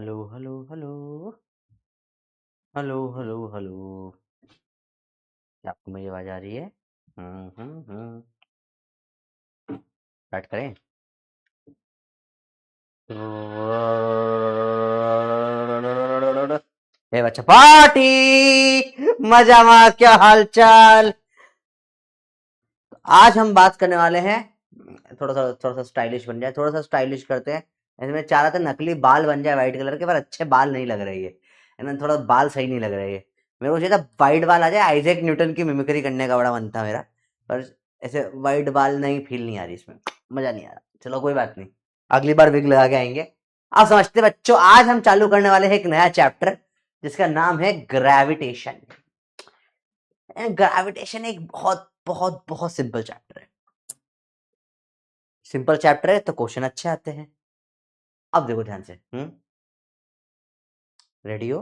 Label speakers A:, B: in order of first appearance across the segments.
A: Hello hello hello hello hello hello. क्या आपको मेरी आवाज आ रही है? स्टार्ट करें। हे बच्चा पार्टी, मजा मा क्या हालचाल। आज हम बात करने वाले हैं, थोड़ा सा स्टाइलिश बन जाए, थोड़ा सा स्टाइलिश करते हैं। ऐसे मैं चाह रहा था नकली बाल बन जाए व्हाइट कलर के, पर अच्छे बाल नहीं लग रहे है ना, थोड़ा बाल सही नहीं लग रहे है। मेरे को चाहिए था व्हाइट बाल आ जाए, आइजैक न्यूटन की मिमिक्री करने का बड़ा मन था मेरा। पर ऐसे व्हाइट बाल नहीं, फील नहीं आ रही इसमें, मजा नहीं आ रहा। चलो कोई बात नहीं, अगली बार विग लगा के आएंगे। आप समझते बच्चों, आज हम चालू करने वाले हैं एक नया चैप्टर जिसका नाम है ग्रेविटेशन। ग्रेविटेशन एक बहुत बहुत बहुत सिंपल चैप्टर है। सिंपल चैप्टर है तो क्वेश्चन अच्छे आते हैं। अब देखो ध्यान से, रेडी हो?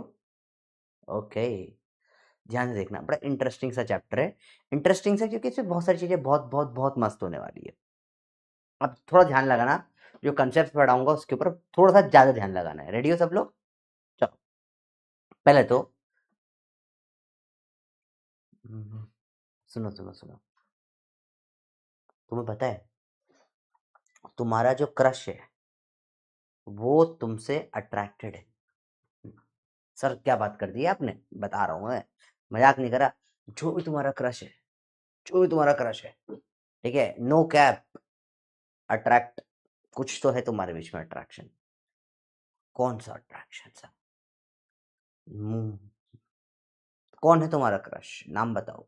A: ओके, ध्यान से देखना, बड़ा इंटरेस्टिंग सा चैप्टर है। इंटरेस्टिंग सा क्योंकि इसमें बहुत सारी चीजें बहुत बहुत बहुत मस्त होने वाली है। अब थोड़ा ध्यान लगाना, जो कंसेप्ट पढ़ाऊंगा उसके ऊपर थोड़ा सा ज्यादा ध्यान लगाना है। रेडी हो सब लोग? चलो, पहले तो सुनो सुनो सुनो। तुम्हें पता है तुम्हारा जो क्रश है वो तुमसे अट्रैक्टेड है। सर क्या बात कर दी है आपने, बता रहा हूं मैं, मजाक नहीं करा। जो भी तुम्हारा क्रश है, जो भी तुम्हारा क्रश है, ठीक है, नो कैप, अट्रैक्ट, कुछ तो है तुम्हारे बीच में अट्रैक्शन। कौन सा अट्रैक्शन सर? कौन है तुम्हारा क्रश, नाम बताओ।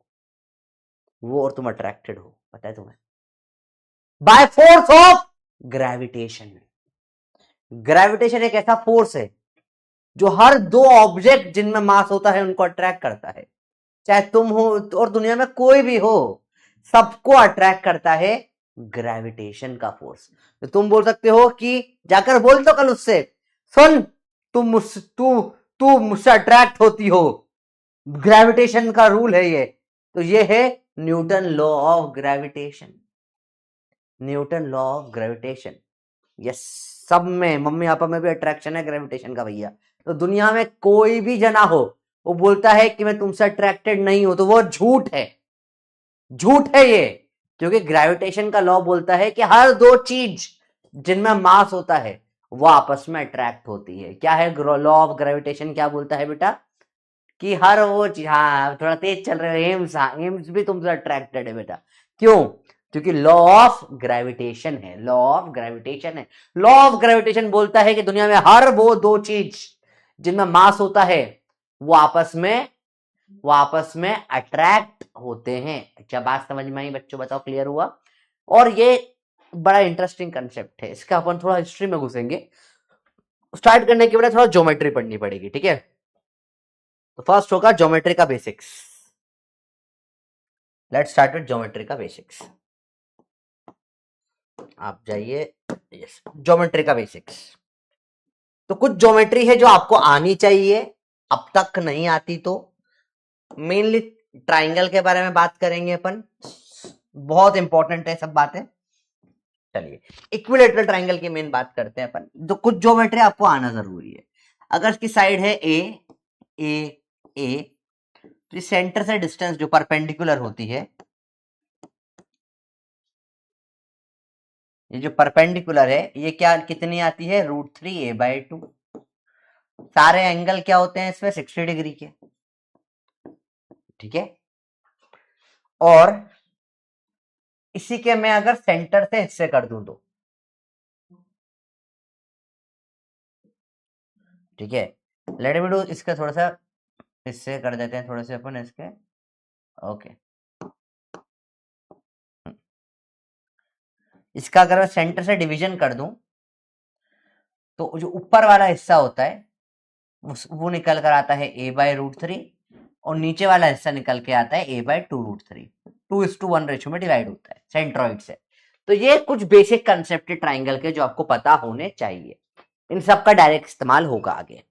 A: वो और तुम अट्रैक्टेड हो, पता है तुम्हें? By force of gravitation. Gravitation एक ऐसा फोर्स है जो हर दो ऑब्जेक्ट जिनमें मास होता है उनको अट्रैक्ट करता है। चाहे तुम हो और दुनिया में कोई भी हो, सबको अट्रैक्ट करता है ग्रेविटेशन का फोर्स। तो तुम बोल सकते हो कि जाकर बोल दो कल उससे, सुन, तू मुझसे अट्रैक्ट होती हो, ग्रेविटेशन का रूल है ये। तो ये है Newton law of gravitation. Newton law of gravitation, yes. सब में, मम्मी पापा में भी अट्रैक्शन है ग्रेविटेशन का भैया। तो दुनिया में कोई भी जना हो, वो बोलता है कि मैं तुमसे अट्रैक्टेड नहीं हूं, तो वो झूठ है, झूठ है ये। क्योंकि ग्रेविटेशन का लॉ बोलता है कि हर दो चीज जिनमें मास होता है वो आपस में अट्रैक्ट होती है। क्या है लॉ ऑफ ग्रेविटेशन, क्या बोलता है बेटा? कि हर वो चीज, हाँ थोड़ा तेज चल रहे हो, एम्स, हाँ एम्स भी तुमसे अट्रैक्टेड है बेटा। क्यों? क्योंकि लॉ ऑफ ग्रेविटेशन है, लॉ ऑफ ग्रेविटेशन है। लॉ ऑफ ग्रेविटेशन बोलता है कि दुनिया में हर वो दो चीज जिनमें मास होता है वो आपस में अट्रैक्ट होते हैं। क्या बात समझ में आई बच्चों? बताओ, क्लियर हुआ? और ये बड़ा इंटरेस्टिंग कंसेप्ट है, इसका अपन थोड़ा हिस्ट्री में घुसेंगे। स्टार्ट करने के बाद थोड़ा ज्योमेट्री पढ़नी पड़ेगी, ठीक है? तो फर्स्ट होगा ज्योमेट्री का basics. Let's start with geometry का बेसिक्स। आप जाइए, यस, ज्योमेट्री का बेसिक्स। तो कुछ ज्योमेट्री है जो आपको आनी चाहिए, अब तक नहीं आती तो। मेनली ट्राइंगल के बारे में बात करेंगे अपन, बहुत इंपॉर्टेंट है सब बातें। चलिए, इक्विलेटरल ट्राइंगल की मेन बात करते हैं अपन। जो कुछ ज्योमेट्री आपको आना जरूरी है। अगर इसकी साइड है ए ए ए, तो सेंटर से डिस्टेंस जो परपेंडिकुलर होती है, ये जो परपेंडिकुलर है ये क्या कितनी आती है? √3a/2। सारे एंगल क्या होते हैं इसमें? 60 डिग्री के, ठीक है। और इसी के मैं अगर सेंटर से हिस्से कर दूं तो, ठीक है, लेट मी डू, इसका थोड़ा सा हिस्से कर देते हैं थोड़े से अपन इसके। ओके, इसका अगर मैं सेंटर से डिवीजन कर दूं तो जो ऊपर वाला हिस्सा होता है वो निकल कर आता है a/√3, और नीचे वाला हिस्सा निकल के आता है a/2√3। 2:1 रेशियो में डिवाइड होता है सेंट्रॉइड से। तो ये कुछ बेसिक कंसेप्ट है ट्राइंगल के जो आपको पता होने चाहिए। इन सब का डायरेक्ट इस्तेमाल होगा आगे।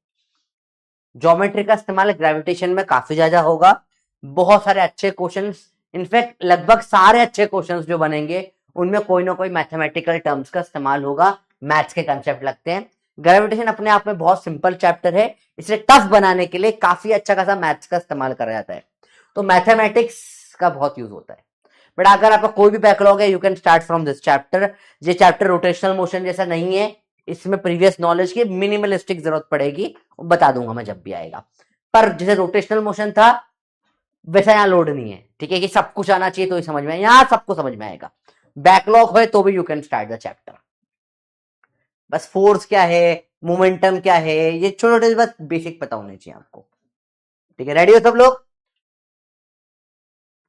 A: ज्योमेट्री का इस्तेमाल ग्रेविटेशन में काफी ज्यादा होगा। बहुत सारे अच्छे क्वेश्चंस, इनफैक्ट लगभग सारे अच्छे क्वेश्चंस जो बनेंगे उनमें कोई ना कोई मैथमेटिकल टर्म्स का इस्तेमाल होगा, मैथ्स के कंसेप्ट लगते हैं। ग्रेविटेशन अपने आप में बहुत सिंपल चैप्टर है, इसे टफ बनाने के लिए काफी अच्छा खासा मैथ्स का इस्तेमाल करा जाता है, तो मैथमेटिक्स का बहुत यूज होता है। बट अगर आपका कोई भी बैकलॉग है, you can start from this chapter. ये चैप्टर रोटेशनल मोशन जैसा नहीं है, इसमें प्रीवियस नॉलेज की मिनिमलिस्टिक जरूरत पड़ेगी, बता दूंगा मैं जब भी आएगा। पर जैसे रोटेशनल मोशन था वैसा यहाँ लोड नहीं है, ठीक है, कि सब कुछ आना चाहिए तो ही समझ में आए, यहाँ सबको समझ में आएगा। बैकलॉग है तो भी you can start the chapter. बस फोर्स क्या है, मोमेंटम क्या है, ये छोटे छोटे बस बेसिक पता होने चाहिए आपको, ठीक है। रेडी हो सब लोग?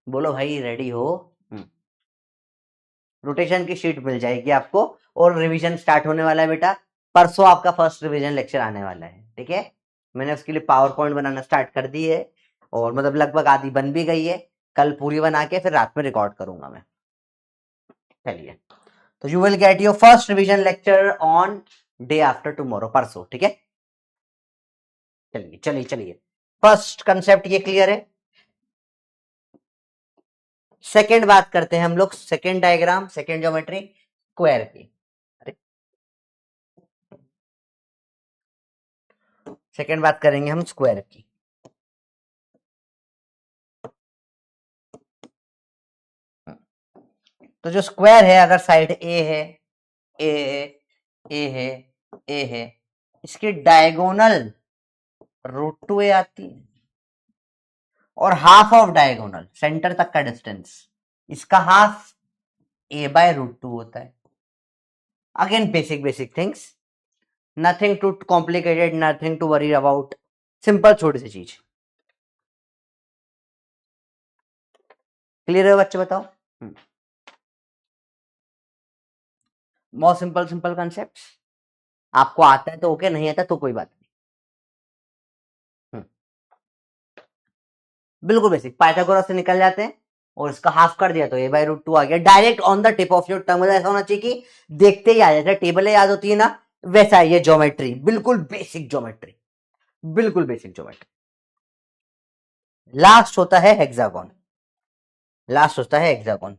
A: बोलो भाई रेडी हो? रोटेशन की शीट मिल जाएगी आपको, और रिवीजन स्टार्ट होने वाला है बेटा। परसों आपका फर्स्ट रिवीजन लेक्चर आने वाला है, ठीक है। मैंने उसके लिए पावर पॉइंट बनाना स्टार्ट कर दी है, और मतलब लगभग आधी बन भी गई है। कल पूरी बना के फिर रात में रिकॉर्ड करूंगा मैं। चलिए, तो you will get your first revision lecture on day after tomorrow, परसों, ठीक है। चलिए चलिए चलिए, फर्स्ट कंसेप्ट ये क्लियर है। सेकंड बात करते हैं हम लोग, second diagram, second geometry, square की। सेकंड बात करेंगे हम स्क्वायर की। तो जो स्क्वायर है, अगर साइड ए है, ए है, ए है, ए है, इसकी डायगोनल √2a आती है, और हाफ ऑफ डायगोनल सेंटर तक का डिस्टेंस, इसका हाफ a/√2 होता है। Again basic basic things, nothing too complicated, nothing to worry about, simple छोटी सी चीज। क्लियर है बच्चे? बताओ। बहुत सिंपल सिंपल कंसेप्ट, आपको आता है तो ओके, नहीं आता तो कोई बात नहीं। बिल्कुल बेसिक, पाइथागोरस से निकल जाते हैं, और इसका हाफ कर दिया तो a/√2 आ गया, direct on the tip of your tongue. ऐसा होना चाहिए कि देखते ही आ जाता है, टेबलें याद होती है ना, वैसा है ये ज्योमेट्री, बिल्कुल बेसिक ज्योमेट्री, बिल्कुल बेसिक ज्योमेट्री। लास्ट होता है हेक्सागोन, लास्ट होता है हेक्सागोन।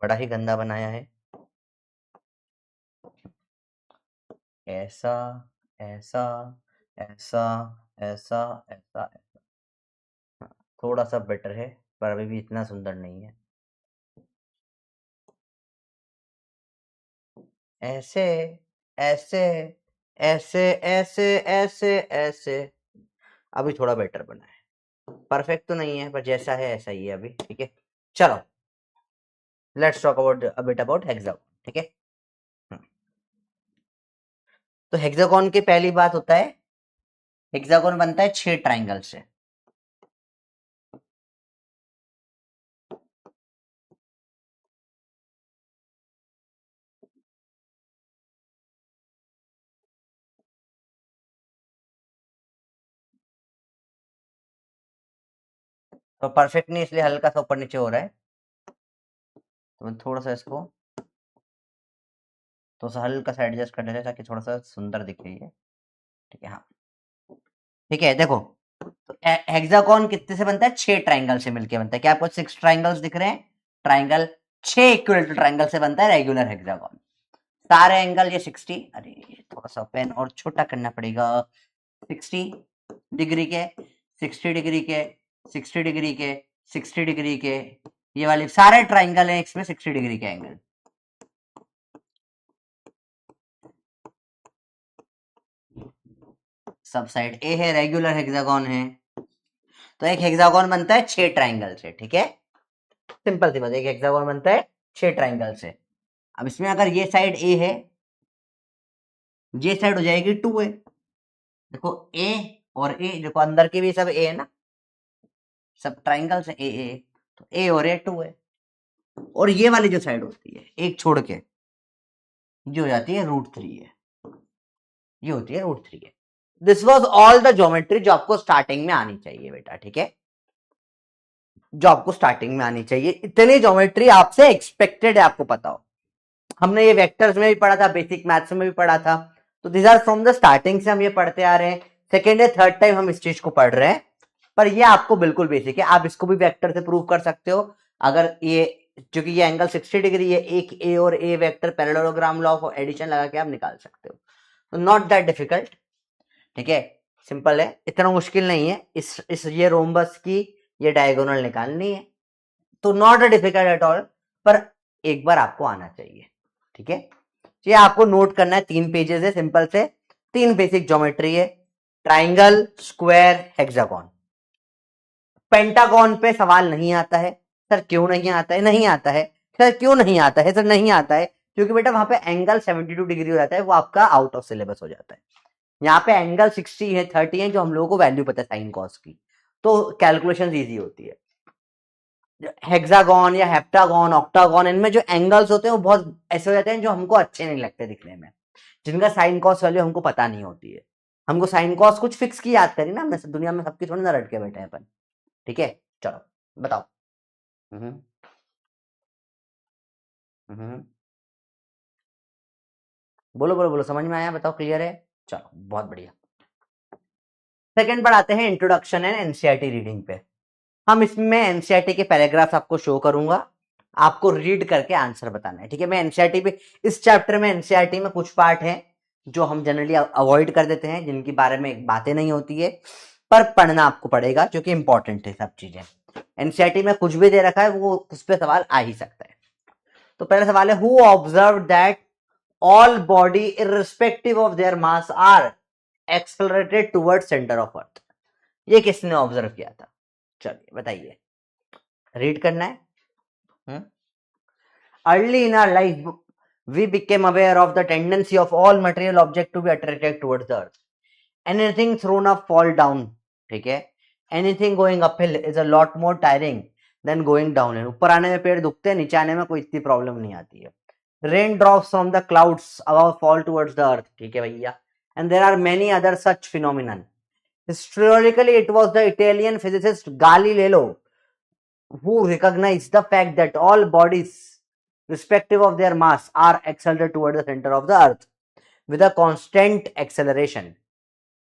A: बड़ा ही गंदा बनाया है, ऐसा ऐसा ऐसा ऐसा ऐसा ऐसा, थोड़ा सा बेटर है, पर अभी भी इतना सुंदर नहीं है। ऐसे ऐसे ऐसे ऐसे ऐसे ऐसे, अभी थोड़ा बेटर बना है, परफेक्ट तो नहीं है, पर जैसा है ऐसा ही है अभी, ठीक है। चलो, let's talk about a bit about hexagon, ठीक है। तो हेक्सागोन की पहली बात होता है, हेक्सागोन बनता है 6 ट्राइंगल से। तो परफेक्ट नहीं, इसलिए हल्का सा ऊपर नीचे हो रहा है, तो मैं थोड़ा सा इसको तो हल्का सा एडजस्ट कर देते ताकि थोड़ा सा सुंदर दिखे ये, ठीक है। हाँ ठीक है, देखो, तो हेक्सागोन कितने से बनता है? 6 ट्राइंगल से मिलके बनता है। क्या आपको 6 ट्राइंगल्स दिख रहे हैं? ट्राइंगल 6 इक्वल टू ट्राइंगल से बनता है रेगुलर हेक्सागोन। सारे एंगल ये 60, अरे थोड़ा सा पेन और छोटा करना पड़ेगा, 60 डिग्री के, 60 डिग्री के, 60 डिग्री के, 60 डिग्री के, ये वाले सारे ट्राइंगल हैं, इसमें 60 डिग्री के एंगल। सब साइड ए है, रेगुलर हेक्सागोन है, तो एक हेक्सागोन बनता है 6 ट्राइंगल से, ठीक है। सिंपल सी बात, एक हेक्सागोन बनता है 6 ट्राइंगल से। अब इसमें अगर ये साइड ए है, ये साइड हो जाएगी 2a। देखो ए और ए, देखो अंदर के भी सब ए है ना, सब ट्राइंगल से ए ए, तो ए और ए 2 है। और ये वाली जो साइड होती है एक छोड़ के, ये हो जाती है √3 है, ये होती है √3 है। This was all the geometry जो आपको स्टार्टिंग में आनी चाहिए बेटा, ठीक है, जो आपको स्टार्टिंग में आनी चाहिए। इतनी ज्योमेट्री आपसे एक्सपेक्टेड है, आपको पता हो। हमने ये वेक्टर्स में भी पढ़ा था, बेसिक मैथ्स में भी पढ़ा था, तो this are from the starting से हम ये पढ़ते आ रहे हैं। सेकेंड या थर्ड टाइम हम इस चीज को पढ़ रहे हैं, पर ये आपको बिल्कुल बेसिक है, आप इसको भी वेक्टर से प्रूव कर सकते हो। अगर ये क्योंकि ये एंगल 60 डिग्री है, एक ए और A vector parallelogram law of addition लगा के आप निकाल सकते हो, तो नॉट दैट डिफिकल्ट। ठीक है, सिंपल है, इतना मुश्किल नहीं है। इस ये रोम्बस की ये डायगोनल निकालनी है, तो नॉट डिफिकल्ट एट ऑल, पर एक बार आपको आना चाहिए। ठीक है, ये आपको नोट करना है, 3 पेजेस है, सिंपल से 3 बेसिक ज्योमेट्री है, ट्राइंगल, स्क्वायर, हेक्सागोन। पेंटागन पे सवाल नहीं आता है। सर क्यों नहीं आता है? नहीं आता है। सर क्यों नहीं आता है? सर नहीं आता है क्योंकि बेटा वहां पे एंगल 72 डिग्री हो जाता है, वो आपका आउट ऑफ सिलेबस हो जाता है। यहाँ पे एंगल 60 है, 30 है, जो हम लोगों को वैल्यू पता है साइन कॉस की, तो कैलकुलेशन इजी होती है। हेक्सागन या हेप्टागन, ऑक्टागन, इनमें जो एंगल्स होते हैं वो बहुत ऐसे हो जाते हैं जो हमको अच्छे नहीं लगते दिखने में, जिनका साइन कॉस वैल्यू हमको पता नहीं होती है। हमको साइन कॉस कुछ फिक्स की याद करी ना, हमने दुनिया में सबकी थोड़ी ना रट के बैठे हैं अपन। ठीक है, चलो बताओ। हम्म हम्म बोलो बोलो बोलो, समझ में आया? बताओ, क्लियर है? चलो बहुत बढ़िया। सेकंड पढ़ाते हैं इंट्रोडक्शन एंड एनसीईआरटी रीडिंग पे। हम इसमें एनसीईआरटी के पैराग्राफ्स आपको शो करूंगा, आपको रीड करके आंसर बताना है। ठीक है, मैं एनसीईआरटी पे इस चैप्टर में एनसीईआरटी में कुछ पार्ट हैं जो हम जनरली अवॉइड कर देते हैं, जिनके बारे में बातें नहीं होती है, पर पढ़ना आपको पड़ेगा क्योंकि इंपॉर्टेंट है सब चीजें। एनसीईआरटी में कुछ भी दे रखा है वो उस पर सवाल आ ही सकता है। तो पहला सवाल है, who observe that all body irrespective of their mass are accelerated towards center of earth? ये किसने ऑब्जर्व किया था? चलिए बताइए, रीड करना है। Early in our life we became aware of the tendency of all material object to be attracted towards the earth. Anything thrown up fall down. ठीक है, anything going uphill is a lot more tiring than going downhill. ऊपर आने में पेड़ दुखते हैं, नीचे आने में कोई इतनी प्रॉब्लम नहीं आती है। Rain drops from the clouds above fall towards the earth. ठीक है भैया, and there are many other such phenomenon. Historically, it was the Italian physicist Galileo who recognized the fact that all bodies, respective of their mass, are accelerated toward the center of the earth with a constant acceleration.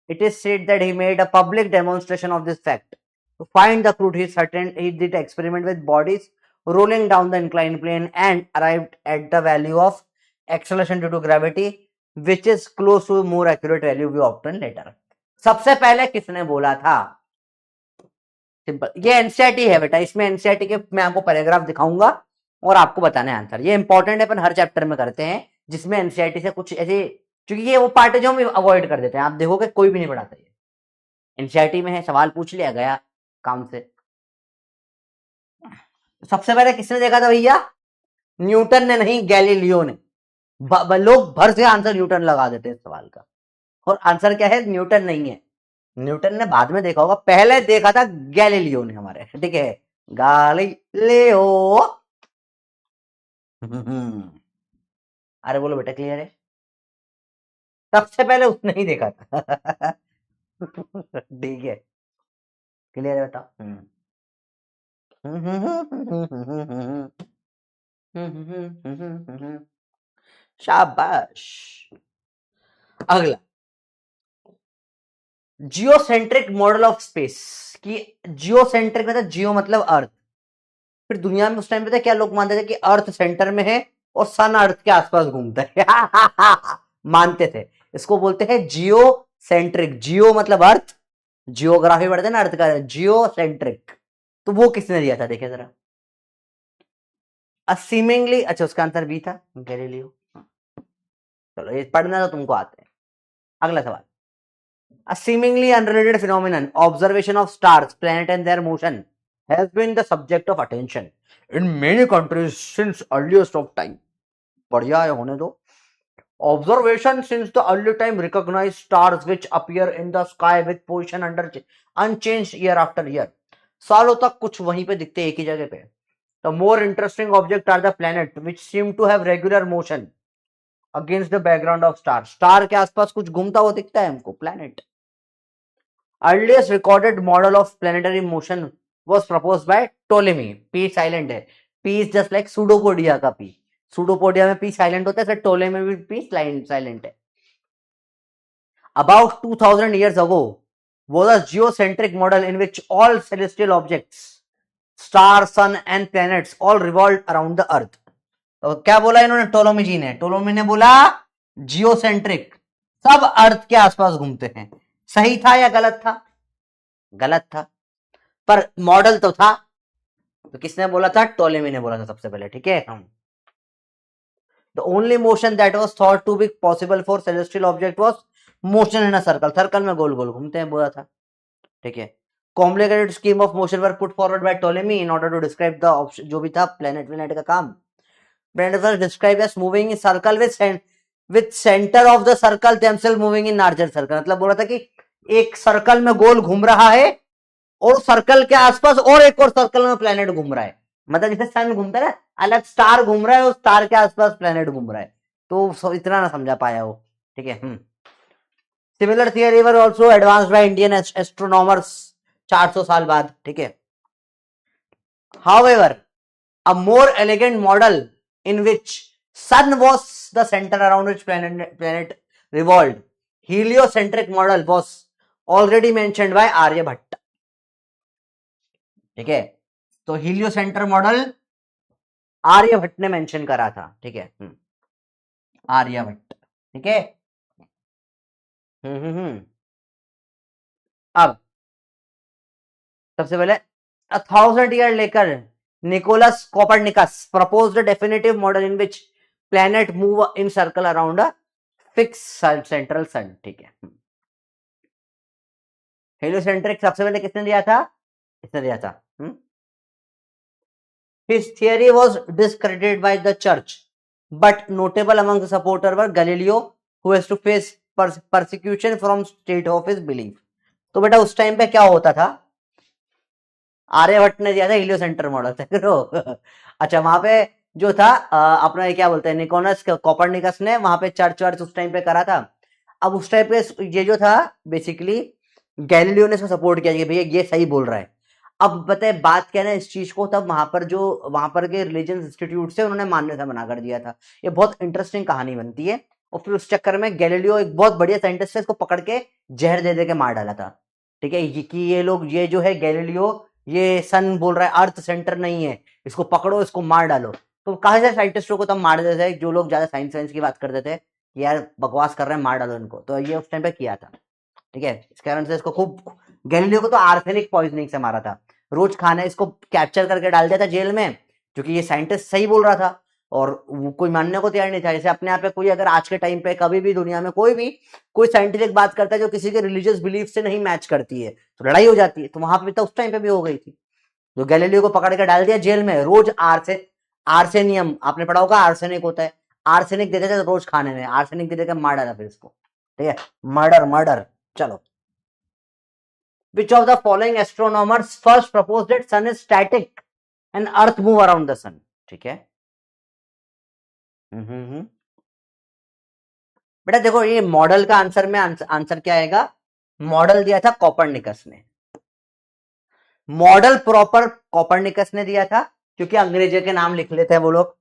A: It is said that he made a public demonstration of this fact. To find the truth, he did experiment with bodies rolling down the inclined plane and arrived at the value of acceleration due to gravity, which is close to a more accurate value we obtain later. सबसे पहले किसने बोला था? Simple, ये NCERT है बेटा, इसमें NCERT के मैं आपको पैराग्राफ दिखाऊंगा और आपको बताना है आंसर। ये इंपॉर्टेंट है, अपन हर चैप्टर में करते हैं जिसमें एनसीईआरटी से कुछ ऐसे, क्योंकि ये वो पार्ट है जो हम अवॉइड कर देते हैं। आप देखोगे कोई भी नहीं पढ़ाता, ये एनसीईआरटी में है, सवाल पूछ लिया गया काम से। सबसे पहले किसने देखा था भैया? न्यूटन ने नहीं, गैलीलियो ने। लोग भर से आंसर न्यूटन लगा देते हैं सवाल का, और आंसर क्या है? न्यूटन नहीं है। न्यूटन ने बाद में देखा होगा, पहले देखा था गैलीलियो ने हमारे। ठीक है, गैलीलियो। अरे बोलो बेटा, क्लियर है? सबसे पहले उसने ही देखा था। ठीक है, क्लियर है, बताओ। शाबाश। अगला, जियोसेंट्रिक मॉडल ऑफ स्पेस की। जियोसेंट्रिक मतलब जियो मतलब अर्थ। फिर दुनिया में उस टाइम पे क्या लोग मानते थे कि अर्थ सेंटर में है और सन अर्थ के आसपास घूमता है। मानते थे, इसको बोलते हैं जियो सेंट्रिक। जियो मतलब अर्थ, जियोग्राफी पढ़ते हैं ना अर्थ का, जियो सेंट्रिक। तो वो किसने दिया था, देखिए जरा। सीमिंगली, अच्छा उसका आंसर बी था, गैलीलियो। चलो ये पढ़ना तो तुमको आते हैं। अगला सवाल, a seemingly unrelated phenomenon, observation of stars, planet and their motion, has been the subject of attention in many countries since earliest of time. बढ़िया है, होने दो। Observation since the early time recognized stars which appear in the sky with position under unchanged year after year. सालों तक कुछ वहीं पे दिखते, एक ही जगह पे। The more interesting objects are the planet which seem to have regular motion against the background of star. Star के आसपास कुछ घूमता हुआ दिखता है हमको, planet. Earliest recorded model of planetary motion was proposed by Ptolemy. P silent है, P is just like pseudopodia का P. Pseudopodia में P silent होता है, सर Ptolemy में भी P silent है. About 2000 years ago, was a geocentric model in which all celestial objects, stars, sun and planets all revolved around the earth. तो क्या बोला इन्होंने, टोलोमी जी ने, टोलोमी ने बोला जियोसेंट्रिक, सब अर्थ के आसपास घूमते हैं। सही था या गलत था? गलत था, पर मॉडल तो था। तो किसने बोला था? टोलेमी ने बोला था सबसे पहले, ठीक है। The only motion that was thought to be possible for celestial object was motion in a circle. Circle में गोल गोल घूमते हैं, बोला था, ठीक है। Complicated scheme of motion were put forward by Ptolemy in order to describe the option, जो भी था planet का काम। Planet was described as moving in circle with center of the circle themselves moving in larger circle। मतलब बोला था कि एक सर्कल में गोल घूम रहा है और सर्कल के आसपास और एक और सर्कल में प्लेनेट घूम रहा है। मतलब जैसे सन घूमता है ना, अलग स्टार घूम रहा है और स्टार के आसपास प्लेनेट घूम रहा है। तो इतना ना समझा पाया वो, ठीक है। Similar theory were also advanced by Indian astronomers 400 साल बाद, ठीक है। However a more elegant model in which sun was the centre around which planet revolved, heliocentric model was already mentioned by Aryabhata, ठीक है। तो हीलियोसेंटर मॉडल आर्यभट्ट ने मेंशन करा था, ठीक है। आर्यभट्ट, ठीक है। अब सबसे पहले 1000 ईयर लेकर Nicolaus Copernicus proposed definitive model in which planet move in circle around a fix central sun, ठीक है। हेलियोसेंट्रिक सबसे पहले किसने दिया था? इसने दिया था। His theory was discredited by the church, but notable among the supporters were Galileo, who has to face persecution from state of his belief। तो बेटा उस टाइम पे क्या होता था? आर्यभट्ट ने दिया था हीलियोसेंटर मॉडल, अच्छा, वहां पे जो था अपना क्या बोलते हैं, निकोलस कोपरनिकस ने वहां पे चर्च उस टाइम पे करा था। अब उस टाइम पे ये जो था बेसिकली गैलीलियो ने इसको सपोर्ट किया कि भैया ये सही बोल रहा है। अब बताए बात क्या है ना इस चीज को, तब वहां पर के रिलीजियस इंस्टीट्यूट से उन्होंने मान्यता बना कर दिया था। ये बहुत इंटरेस्टिंग कहानी बनती है। और फिर उस चक्कर में गैलीलियो एक बहुत बढ़िया साइंटिस्ट है, इसको पकड़ के जहर दे दे के मार डाला था, ठीक है। कि ये लोग, ये जो है गैलीलियो, ये सन बोल रहा है अर्थ सेंटर नहीं है, इसको पकड़ो, इसको मार डालो। तो काफी सारे साइंटिस्टों को तब मार देते थे, जो लोग ज्यादा साइंस की बात करते थे, यार बकवास कर रहे हैं, मार डालो इनको। तो ये उस टाइम पे किया था, ठीक है। इस कारण से इसको खूब, गैलीलियो को तो आर्सेनिक पॉइजनिंग से मारा था। रोज खाने इसको कैप्चर करके डाल दिया था जेल में, क्योंकि ये साइंटिस्ट सही बोल रहा था और वो कोई मानने को तैयार नहीं था। जैसे अपने आप पे कोई अगर आज के टाइम पे कभी भी दुनिया में कोई साइंटिफिक बात करता है जो किसी के रिलीजियस बिलीफ से नहीं मैच करती है, तो लड़ाई हो जाती है। तो वहां पे तो उस टाइम पे भी हो गई थी। जो गैलीलियो को पकड़ के डाल दिया जेल में, रोज आर्सेनियम, आपने पढ़ा होगा आर्सेनिक होता है, आर्सेनिक देते थे रोज खाने में, आर्सेनिक दे देकर मार डाला फिर इसको, ठीक है। मर्डर। चलो, which of the following astronomers first proposed that sun is static and earth move around the sun, ठीक है। बेटा देखो, ये मॉडल का आंसर में आंसर क्या आएगा? मॉडल दिया था कोपरनिकस ने, मॉडल प्रॉपर कोपरनिकस ने दिया था, क्योंकि अंग्रेजी के नाम लिख लेते हैं वो लोग।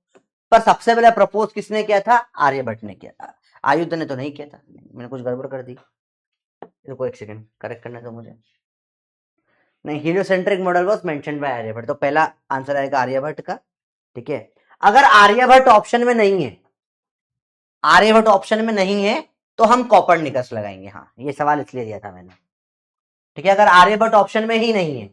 A: पर सबसे पहले प्रपोज किसने किया था? आर्यभट्ट ने किया था। आयुध ने तो नहीं किया था, मैंने कुछ गड़बड़ कर दी, रुको एक सेकंड, करेक्ट करने दो मुझे। नहीं, heliocentric model was mentioned by Aryabhata, तो पहला आंसर आएगा आर्यभट्ट का, ठीक है। अगर आर्यभट्ट ऑप्शन में नहीं है, आर्यभट्ट ऑप्शन में नहीं है, तो हम कोपरनिकस लगाएंगे। हाँ, ये सवाल इसलिए दिया था मैंने, ठीक है। अगर आर्यभट्ट ऑप्शन में ही नहीं है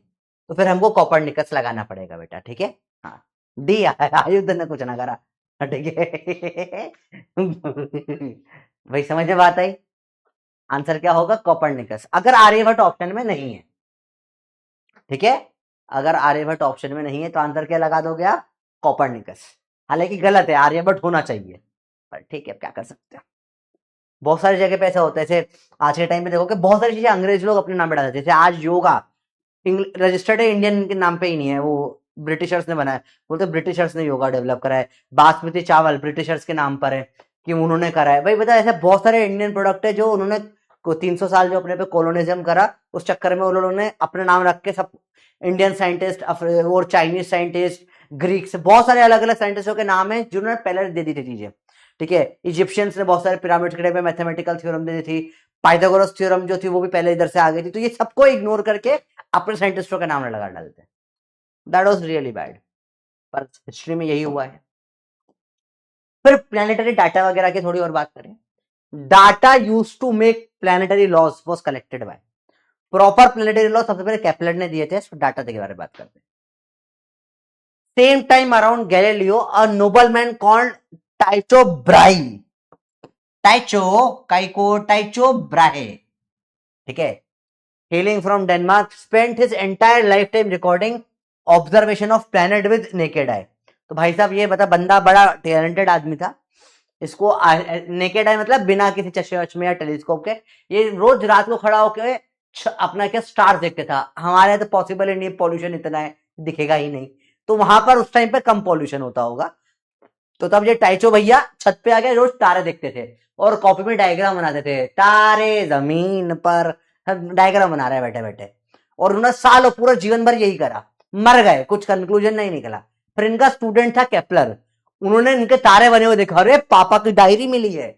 A: तो फिर हमको कोपरनिकस लगाना पड़ेगा बेटा, ठीक है। हाँ, डी आयुध ने कुछ ना करा, ठीक है। भाई समझ में बात आई? आंसर क्या होगा? कोपरनिकस, अगर आर्यभट्ट ऑप्शन में नहीं है, ठीक है। अगर आर्यभट्ट ऑप्शन में नहीं है तो आंसर क्या लगा दोगे आप? कोपरनिकस। हालांकि गलत है, आर्यभट्ट होना चाहिए, पर ठीक है, क्या कर सकते हैं। बहुत सारी जगह पे ऐसा होता है, जैसे आज के टाइम पे देखो कि बहुत सारी चीजें अंग्रेज लोग अपने नाम पे डालते हैं। जैसे आज योगा रजिस्टर्ड है इंडियन के नाम पे ही नहीं है, वो ब्रिटिशर्स ने बनाया, बोलते ब्रिटिशर्स ने योगा डेवलप करा है। बासमती चावल ब्रिटिशर्स के नाम पर है कि उन्होंने करा है। भाई बता, ऐसे बहुत सारे इंडियन प्रोडक्ट है जो उन्होंने 300 साल जो अपने पे कोलोनिज्म करा, उस चक्कर में उन्होंने अपने नाम रख के सब इंडियन साइंटिस्ट और चाइनीज साइंटिस्ट, ग्रीक से बहुत सारे अलग अलग साइंटिस्टों के नाम है जिन्होंने पहले दे दी थी चीजें, ठीक है। इजिप्शियंस ने बहुत सारे पिरामिड के टाइम पे मैथमेटिकल थ्योरम दे दी थी। पाइथागोरस थ्योरम जो थी वो भी पहले इधर से आ गई थी। तो ये सबको इग्नोर करके अपने साइंटिस्टों का नाम लगा डालते हैं। दैट वाज रियली बैड, पर हिस्ट्री में यही हुआ है। फिर प्लैनेटरी डाटा वगैरह की थोड़ी और बात करें। Data use to make planetary laws was collected by, proper planetary law सबसे पहले केपलर ने दिए थे। डाटा के बारे में बात करते हैं। सेम टाइम अराउंड गैलीलियो अ नोबलमैन कॉल्ड टाइचो ब्राही, टाइचो ब्राहे, ठीक है, hailing from Denmark, spent his entire life time recording observation of planet with naked eye. तो भाई साहब ये बता, बंदा बड़ा टैलेंटेड आदमी था। इसको नेकेड आई मतलब बिना किसी चश्मे वश्मे या टेलीस्कोप के, ये रोज रात को खड़ा होकर अपना क्या स्टार देखते था। हमारे यहाँ तो पॉसिबल ही नहीं, पॉल्यूशन इतना है, दिखेगा ही नहीं। तो वहां पर उस टाइम पे कम पॉल्यूशन होता होगा। तो तब ये टाइचो भैया छत पे आके रोज तारे देखते थे और कॉपी में डायग्राम बनाते थे, तारे जमीन पर डायग्राम बना रहे हैं बैठे बैठे। और उन्होंने साल और पूरा जीवन भर यही करा, मर गए, कुछ कंक्लूजन नहीं निकला। फिर इनका स्टूडेंट था केपलर, उन्होंने इनके तारे बने हुए देखा, अरे पापा की डायरी मिली है,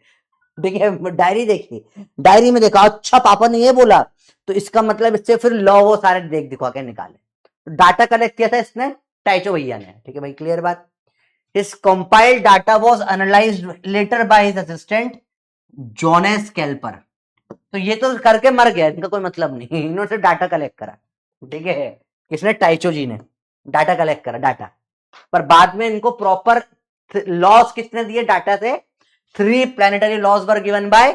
A: देखिए डायरी देखी, डायरी में देखा, अच्छा पापा ने ये बोला, तो इसका मतलब इससे फिर लॉ वो सारे देख दिखा के निकाले। डाटा कलेक्ट किया था इसने टाइचो भैया ने, ठीक है भाई, क्लियर बात। His compiled data was analyzed later by his assistant Jones कैल्पर। तो ये तो करके मर गया, इनका कोई मतलब नहीं, इन्होंने सिर्फ डाटा कलेक्ट करा, ठीक है। किसने? टाइचो जी ने डाटा कलेक्ट करा, डाटा। पर बाद में इनको प्रॉपर लॉस किसने दिए डाटा से? 3 planetary loss were given by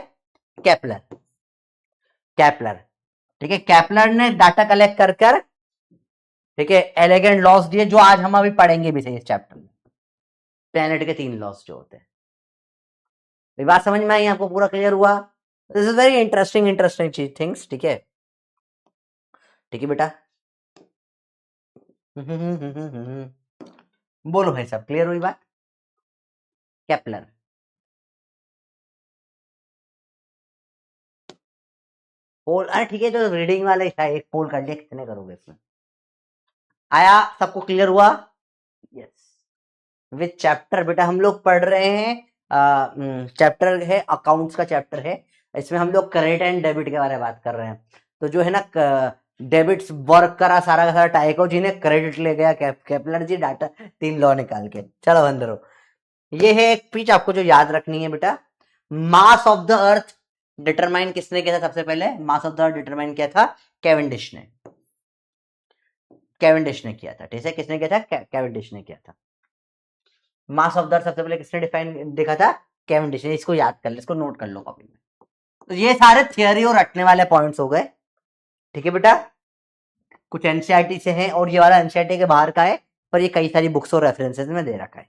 A: Kepler, ठीक है। केपलर ने डाटा कलेक्ट कर कर, ठीक है, एलिगेंट लॉस दिए जो आज हम अभी पढ़ेंगे भी सही इस चैप्टर में। प्लैनेट के 3 लॉस जो होते हैं। बात समझ में आई आपको? पूरा क्लियर हुआ? दिस इज वेरी इंटरेस्टिंग चीज थिंग्स, ठीक है, ठीक है बेटा। बोलो भाई साहब, क्लियर हुई बात? केपलर, पोल, अरे ठीक है, जो रीडिंग वाले एक पोल कर लिया, कितने करोगे इसमें? आया सबको? क्लियर हुआ? यस। विच चैप्टर बेटा हम लोग पढ़ रहे हैं? चैप्टर है अकाउंट्स का चैप्टर है। इसमें हम लोग क्रेडिट एंड डेबिट के बारे में बात कर रहे हैं। तो जो है ना, डेबिट्स वर्क करा सारा का सारा टाइको जी ने, क्रेडिट ले गया केपलर जी, डाटा 3 लॉ निकाल के। चलो अंदर हो। ये है एक पिच आपको जो याद रखनी है बेटा। मास ऑफ द अर्थ डिटरमाइन किसने किया था? सबसे पहले मास ऑफ द अर्थ डिटरमाइन किया था कैवेंडिश ने, किया था, ठीक है। किसने किया था? कैवेंडिश ने किया था। मास ऑफ द अर्थ सबसे पहले किसने डिफाइन देखा था? कैवेंडिश ने। इसको याद कर ले, इसको नोट कर लो कॉपी में। तो ये सारे थियरी और रटने वाले पॉइंट्स हो गए, ठीक है बेटा। कुछ एनसीईआरटी से हैं और ये वाला एनसीईआरटी के बाहर का है, पर ये कई सारी बुक्स और रेफरेंसेस में दे रखा है।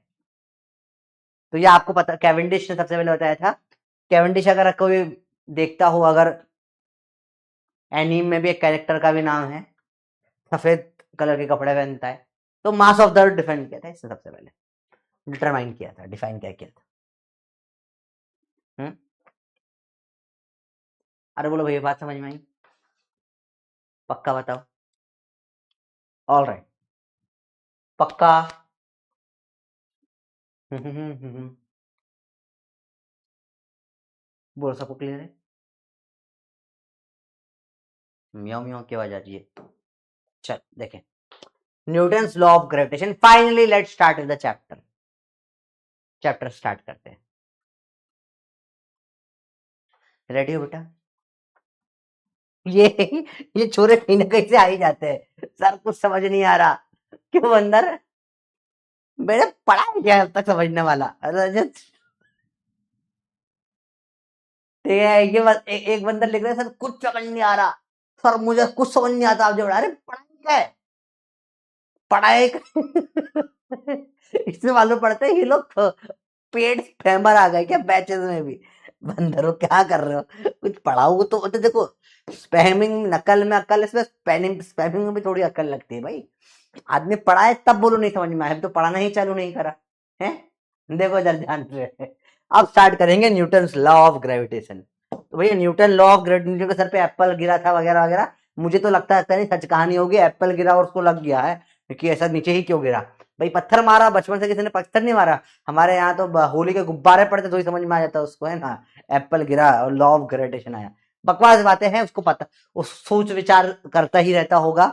A: तो ये आपको पता, कैवेंडिश ने सबसे पहले बताया था। कैवेंडिश अगर कोई देखता हो, अगर एनीम में भी एक कैरेक्टर का भी नाम है, सफेद कलर के कपड़े पहनता है, तो मास ऑफ द अर्थ डिफाइन किया था इसने सबसे पहले, डिटरमाइन किया था, डिफाइन क्या किया था। अरे बोलो भैया, बात समझ में आई? पक्का बताओ? ऑल राइट, पक्का? बोलो, सबको क्लियर है? म्याऊ म्याऊ की आवाज आ रही है। चल देखें, Newton's law of gravitation. Finally let's start with the chapter start करते हैं। रेडी हो बेटा? ये ये छोरे कहीं ना कहीं से आ ही जाते हैं। सर कुछ समझ नहीं आ रहा, क्यों अंदर? मेरे पढ़ा है क्या अब तक समझने वाला? रजत, ठीक है। ये एक बंदा लिख रहा है, सर कुछ समझ नहीं आ रहा, सर मुझे कुछ समझ नहीं आता। आप जो अरे पढ़ाई क्या है, पढ़ाई इसमें मालूम पड़ता है ये लोग पेड स्पैमर आ गए क्या बैचेस में भी? बंदरो क्या कर रहे हो? कुछ पढ़ाओ तो देखो, स्पैमिंग नकल में अकल, इसमें स्पैमिंग में भी थोड़ी अकल लगती है भाई। आदमी पढ़ाए तब बोलो नहीं समझ में आया, तो पढ़ाना ही चालू नहीं करा है। देखो इधर ध्यान से, अब स्टार्ट करेंगे न्यूटन्स लॉ ऑफ ग्रेविटेशन। तो भैया न्यूटन लॉ ऑफ ग्रेविटेशन के सर पे एप्पल गिरा था वगैरह वगैरह, मुझे तो लगता है नहीं, सच कहानी होगी, एप्पल गिरा और उसको लग गया है कि ऐसा नीचे ही क्यों गिरा। भाई पत्थर मारा, बचपन से किसी ने पत्थर नहीं मारा। हमारे यहाँ तो होली के गुब्बारे पड़ते तो ही समझ में आ जाता उसको, है ना। एप्पल गिरा और लॉ ऑफ ग्रेविटेशन आया। बकवास बातें हैं, उसको पता, उस सोच विचार करता ही रहता होगा।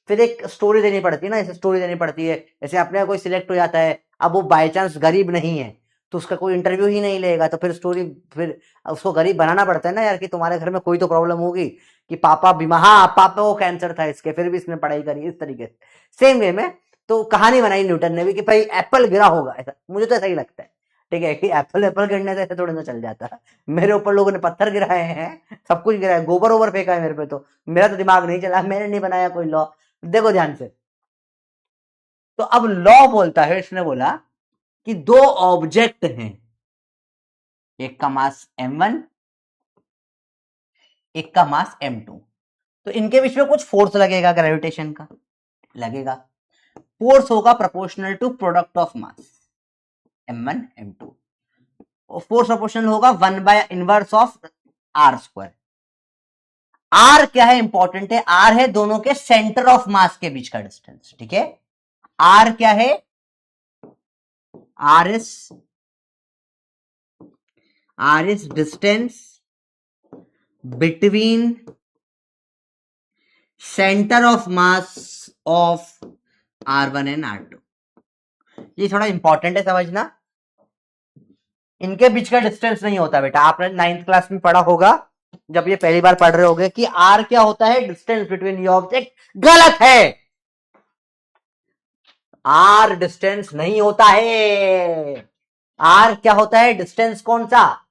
A: फिर एक स्टोरी देनी पड़ती है ना, ऐसे स्टोरी देनी पड़ती है, जैसे अपने कोई सिलेक्ट हो जाता है, अब वो बाय चांस गरीब नहीं है तो उसका कोई इंटरव्यू ही नहीं लेगा, तो फिर स्टोरी, फिर उसको गरीब बनाना पड़ता है ना यार, कि तुम्हारे घर में कोई तो प्रॉब्लम होगी, कि पापा बीमार, हाँ पापा को कैंसर था इसके, फिर भी इसने पढ़ाई करी, इस तरीके से। सेम वे में तो कहानी बनाई न्यूटन ने भी कि भाई एप्पल गिरा होगा, ऐसा मुझे तो ऐसा ही लगता है, ठीक है, कि एप्पल एप्पल गिरने से ऐसे थोड़ा ना चल जाता है। मेरे ऊपर लोगों ने पत्थर गिराए हैं, सब कुछ गिराया, गोबर ओबर फेंका है मेरे पे, तो मेरा तो दिमाग नहीं चला, मैंने नहीं बनाया कोई लॉ। देखो ध्यान से, तो अब लॉ बोलता है, इसने बोला कि दो ऑब्जेक्ट हैं, एक का मास m1, एक का मास m2, तो इनके बीच में कुछ फोर्स लगेगा ग्रेविटेशन का, लगेगा। फोर्स होगा proportional to product of mass m1 m2, और फोर्स प्रोपोर्शनल होगा 1/इनवर्स ऑफ r²। r क्या है, इंपॉर्टेंट है, r है दोनों के सेंटर ऑफ मास के बीच का डिस्टेंस, ठीक है। r क्या है, r is distance between centre of mass of r1 and r2। ये थोड़ा इंपॉर्टेंट है समझना, इनके बीच का डिस्टेंस नहीं होता बेटा, आपने 9th क्लास में पढ़ा होगा, जब ये पहली बार पढ़ रहे होगे, कि r क्या होता है, डिस्टेंस बिटवीन ये ऑब्जेक्ट, गलत है, r डिस्टेंस नहीं होता है। r क्या होता है, डिस्टेंस कौन सा,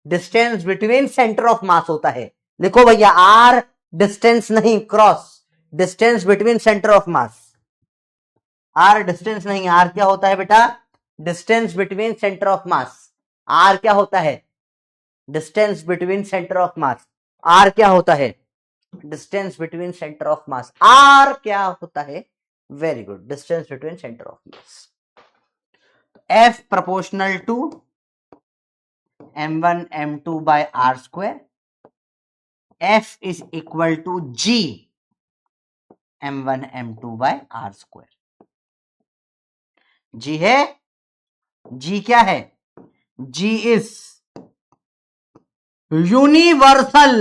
A: distance between centre of mass होता है। लिखो भैया, r डिस्टेंस नहीं, cross, distance between centre of mass. r distance नहीं, r क्या होता है बेटा, distance between centre of mass. r क्या होता है, distance between centre of mass. r क्या होता है, distance between centre of mass. r क्या होता है, very good, distance between centre of mass. f proportional to m1 m2 by r², f is equal to g m1 m2 by r²। g है, g क्या है, g is universal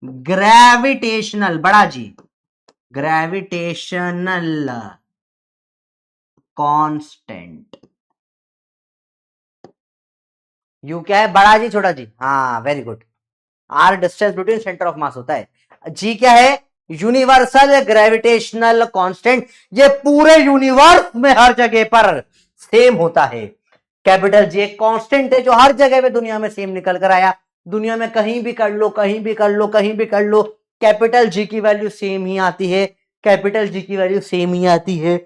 A: gravitational, बड़ा जी, gravitational constant. You क्या है, बड़ा जी छोटा G, हाँ very good. R distance between centre of mass होता है, जी क्या है, यूनिवर्सल ग्रेविटेशनल कांस्टेंट, ये पूरे यूनिवर्स में हर जगह पर सेम होता है। कैपिटल जी एक कांस्टेंट है जो हर जगह पे दुनिया में सेम निकल कर आया, दुनिया में कहीं भी कर लो, कहीं भी कर लो, कहीं भी कर लो, कैपिटल जी की वैल्यू सेम ही आती है, कैपिटल जी की वैल्यू सेम ही आती है,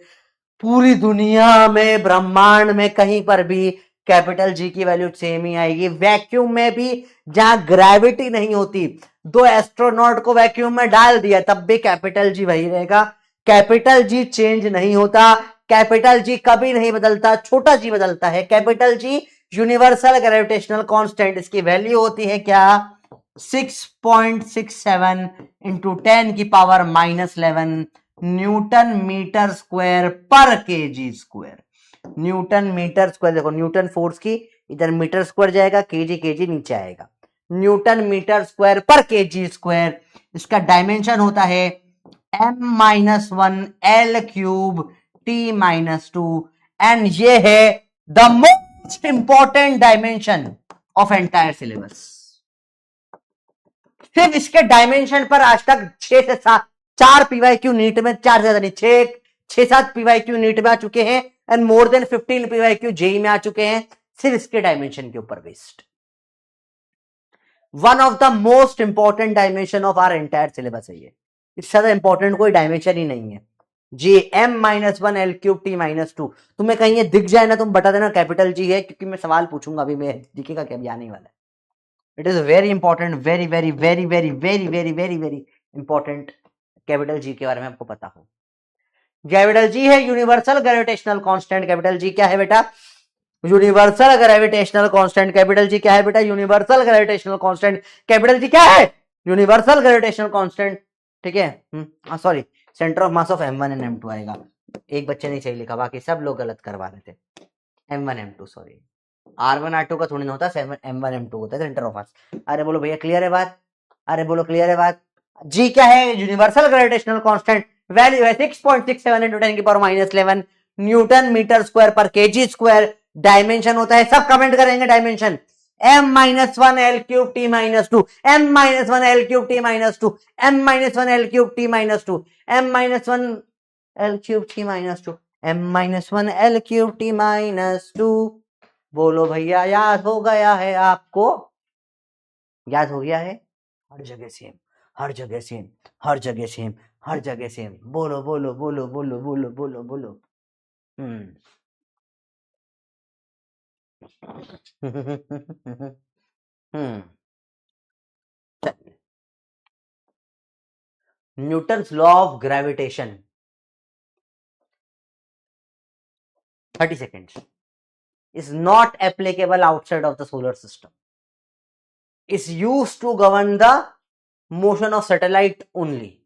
A: पूरी दुनिया में, ब्रह्मांड में कहीं पर भी कैपिटल जी की वैल्यू सेम ही आएगी। वैक्यूम में भी, जहां ग्रेविटी नहीं होती, दो एस्ट्रोनॉट को वैक्यूम में डाल दिया तब भी कैपिटल जी वही रहेगा, कैपिटल जी चेंज नहीं होता, कैपिटल जी कभी नहीं बदलता, छोटा जी बदलता है। Capital G universal gravitational constant, इसकी वैल्यू होती है क्या, 6.67 इंटू 10⁻⁻11 न्यूटन मीटर स्क्वायर पर KG square. Newton metre square, देखो न्यूटन फोर्स की इधर मीटर स्क्वायर जाएगा, केजी केजी नीचे आएगा, न्यूटन मीटर स्क्वायर पर केजी स्क्वायर। इसका डायमेंशन होता है m-1 L³ T-2, एंड ये है the most important dimension of entire syllabus. सिर्फ इसके डायमेंशन पर आज तक 6 से 7 4 पीवाईक्यू नीट में, 4 से ज्यादा नहीं, 6-7 पीवाईक्यू नीट में आ चुके हैं, and more than 15 PYQ JEE में आ चुके हैं, सिर्फ इसके डायमेंशन के ऊपर based. One of the most important dimension of our entire syllabus है ये, इससे ज्यादा इंपॉर्टेंट कोई डायमेंशन ही नहीं है। जी m-1 L³ T-2, तुम्हें कहीं ये दिख जाए ना, तुम बता देना कैपिटल जी है, क्योंकि मैं सवाल पूछूंगा अभी, मैं दिखेगा क्या, भी आने वाला है। It is very important, very very very very very very very very important, capital G के बारे में आपको पता हो। कैपिटल जी है universal gravitational constant. Capital G क्या है बेटा, universal gravitational constant. Capital G क्या है बेटा, universal gravitational constant. Capital G क्या है, यूनिवर्सल ग्रेविटेशनल कांस्टेंट, ठीक है। Sorry, centre of mass of m1 and m2 आएगा, एक बच्चे ने सही लिखा, बाकी सब लोग गलत करवा रहे थे, m1 m2 sorry. R1 R2 का थोड़ी ना होता है, M1 M2 होता है सेंटर ऑफ मास। अरे बोलो भैया क्लियर है बात, अरे बोलो क्लियर है बात। जी क्या है, यूनिवर्सल ग्रेविटेशनल कांस्टेंट, वैल्यू है 6.67 into 10⁻11 न्यूटन मीटर स्क्वायर पर केजी स्क्वायर। डायमेंशन होता है, सब कमेंट करेंगे dimension, m-1l3t-2, m-1l3t-2, m-1l3t-2, m-1l3t-2, m-1l3t-2। बोलो भैया याद हो गया है आपको, याद हो गया है। हर जगह सेम, हर जगह सेम, हर जगह सेम, हर जगह सेम। बोलो बोलो बोलो बोलो बोलो बोलो बोलो। Newton's law of gravitation, 30 seconds, is not applicable outside of the solar system, is used to govern the motion of satellite only,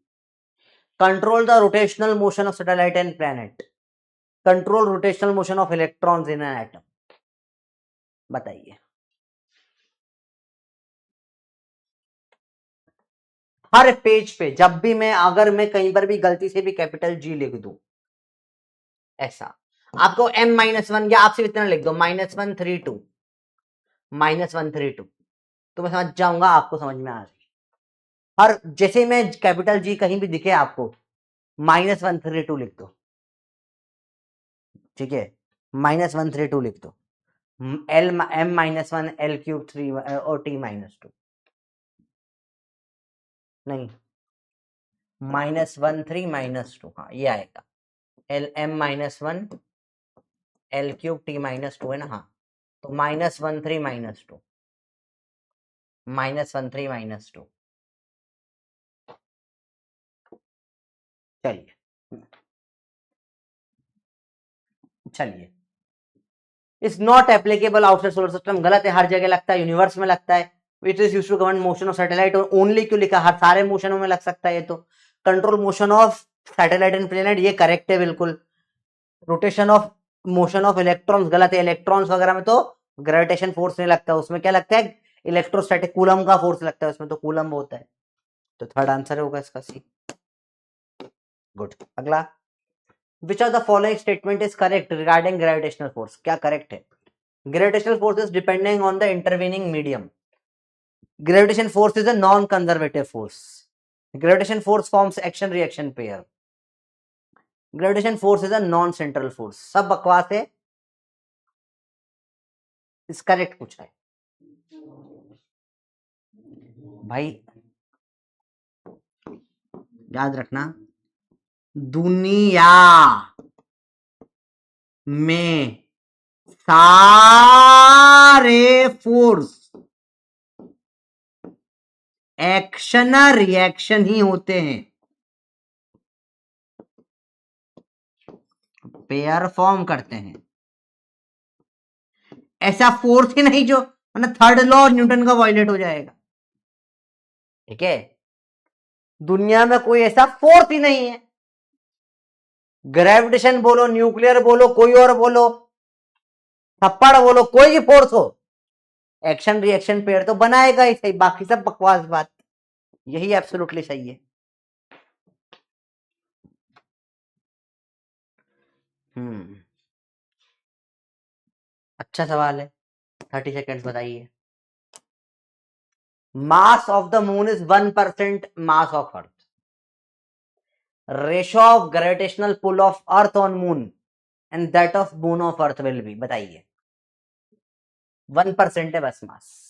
A: control the rotational motion of satellite and planet, control rotational motion of electrons in an atom। बताइए। हर page पे जब भी मैं, अगर मैं कहीं पर भी गलती से भी कैपिटल जी लिख दूं ऐसा, आपको m-1 या आपसे इतना लिख दो -132, -132, तो मैं समझ जाऊंगा आपको समझ में आ रही। हर जैसे मैं कैपिटल जी कहीं भी दिखे आपको -132 लिख दो, ठीक है, -132 लिख दो, m-1 l³ 3 और t-2, नहीं -13 -2, हाँ ये आएगा m-1 l³ t-2 है ना, हाँ तो -13 -2, -13 -2। चलिए is not applicable outside solar system, गलत है, हर जगह लगता है, यूनिवर्स में लगता है। Which is used to govern motion of satellite, और ओनली क्यों लिखा, हर सारे मोशनों में लग सकता है ये तो। Control motion of satellite and planet, ये करेक्ट है बिल्कुल। Rotation of motion of electrons, गलत है, इलेक्ट्रॉन्स वगैरह में तो ग्रेविटेशन फोर्स नहीं लगता, उसमें क्या लगता है, इलेक्ट्रोस्टैटिक कूलम का फोर्स लगता है, उसमें तो कूलम होता है। तो थर्ड आंसर होगा इसका सी। गुड। अगला, which of the following statement is correct regarding gravitational force, क्या करेक्ट है। Gravitational force is depending on the intervening medium. Gravitation force is a non-conservative force. Gravitation force forms action-reaction pair. Gravitation force is a non-central force. सब बकवास है, इस correct पूछा है भाई, याद रखना, दुनिया में सारे फोर्स एक्शन रिएक्शन ही होते हैं, पेयर फॉर्म करते हैं। ऐसा फोर्स ही नहीं जो मतलब थर्ड लॉ न्यूटन का वायलेट हो जाएगा, ठीक है। दुनिया में कोई ऐसा फोर्स ही नहीं है, ग्रेविटेशन बोलो, न्यूक्लियर बोलो, कोई और बोलो, थप्पड़ बोलो, कोई भी फोर्स हो, एक्शन रिएक्शन पेयर तो बनाएगा ही सही, बाकी सब बकवास बात, यही एब्सोल्युटली सही है। अच्छा सवाल है, 30 सेकेंड्स बताइए। Mass of the moon is 1% mass of earth, ratio of gravitational pull of earth on moon and that of moon of earth will be, बताइए। 1% है बस मास।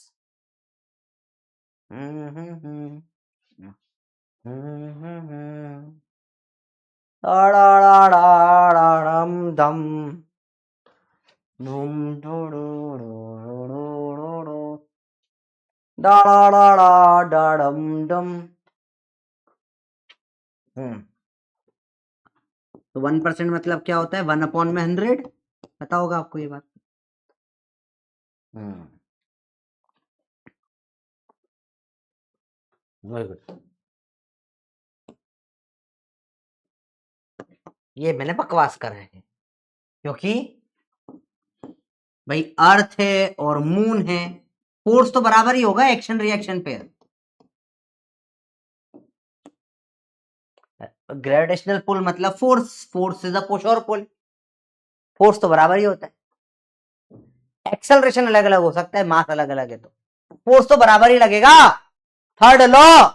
A: तो 1% मतलब क्या होता है, 1/100, पता होगा आपको ये बात। Very good. ये मैंने बकवास कर रहे हैं, क्योंकि भाई अर्थ है और मून है, फोर्स तो बराबर ही होगा एक्शन रिएक्शन पे। ग्रेविटेशनल पुल मतलब force, force is a push और पुल, फोर्स तो बराबर ही होता है। एक्सेलरेशन अलग अलग हो सकता है, मास अलग अलग है, तो फोर्स तो बराबर ही लगेगा। Third law,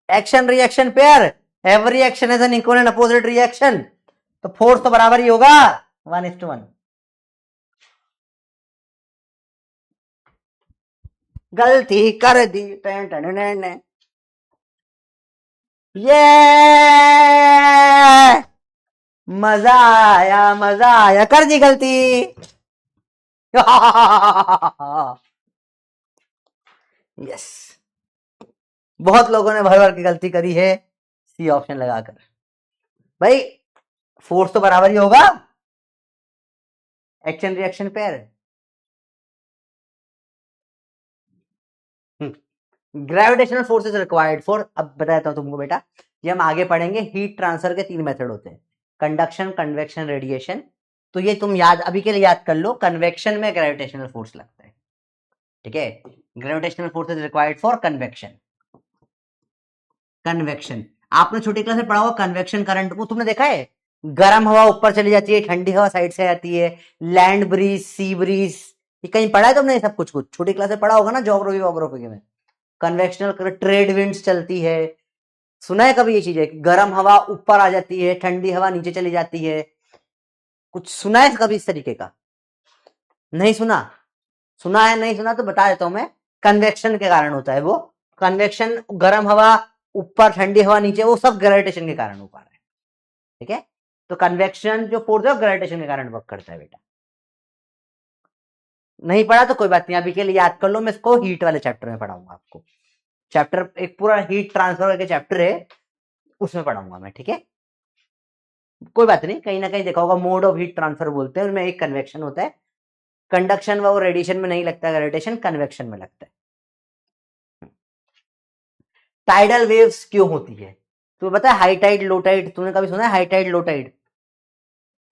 A: action reaction pair, every action is an equal and opposite reaction, तो फोर्स तो बराबर ही होगा 1:1। गलती कर दी, ये मजा आया, कर दी गलती। यस, बहुत लोगों ने भर भर की गलती करी है सी ऑप्शन लगाकर। भाई फोर्स तो बराबर ही होगा, action reaction pair. Gravitational force is required for, अब बताता हूं तुमको बेटा, ये हम आगे पढ़ेंगे, हीट ट्रांसफर के 3 मेथड होते हैं, कंडक्शन, कन्वेक्शन, रेडिएशन। तो ये तुम याद, अभी के लिए याद कर लो, कन्वेक्शन में ग्रेविटेशनल फोर्स लगता है, ठीक है। Gravitational force is required for convection. Convection आपने छोटी क्लास में पढ़ा हुआ, कन्वेक्शन करंट, वो तुमने देखा है, गर्म हवा ऊपर चली जाती है, ठंडी हवा साइड से आती है, लैंड ब्रीज, सी ब्रीज, ये कहीं पढ़ा है तुमने ये सब? कुछ कुछ छोटी क्लास में पढ़ा होगा ना, ज्योग्राफी वोग्राफी में। कन्वेक्शनल ट्रेड विंड्स चलती है, सुना है कभी ये चीजें, गर्म हवा ऊपर आ जाती है, ठंडी हवा नीचे चली जाती है, कुछ सुना है कभी इस तरीके का? नहीं सुना? सुना है, नहीं सुना तो बता देता हूं मैं, कन्वेक्शन के कारण होता है वो। कन्वेक्शन, गर्म हवा ऊपर, ठंडी हवा नीचे, वो सब ग्रेविटेशन के कारण हो पा रहा है, ठीक है। तो कन्वेक्शन जो फोर्स है ग्रेविटेशन के कारण वर्क करता है बेटा। नहीं पढ़ा तो कोई बात नहीं, अभी के लिए याद कर लो, मैं इसको हीट वाले चैप्टर में पढ़ाऊंगा आपको। चैप्टर एक पूरा हीट ट्रांसफर करके चैप्टर है, उसमें पढ़ाऊंगा मैं, ठीक है। कोई बात नहीं, कहीं ना कहीं देखा होगा, मोड ऑफ हीट ट्रांसफर बोलते हैं, उनमें एक कन्वेक्शन होता है, कंडक्शन व रेडिएशन में नहीं लगता है, रेडिएशन कन्वेक्शन में लगता है। टाइडल वेव्स क्यों होती है? तो बता, हाई टाइड लो टाइड, तूने कभी सुना है high tide low tide?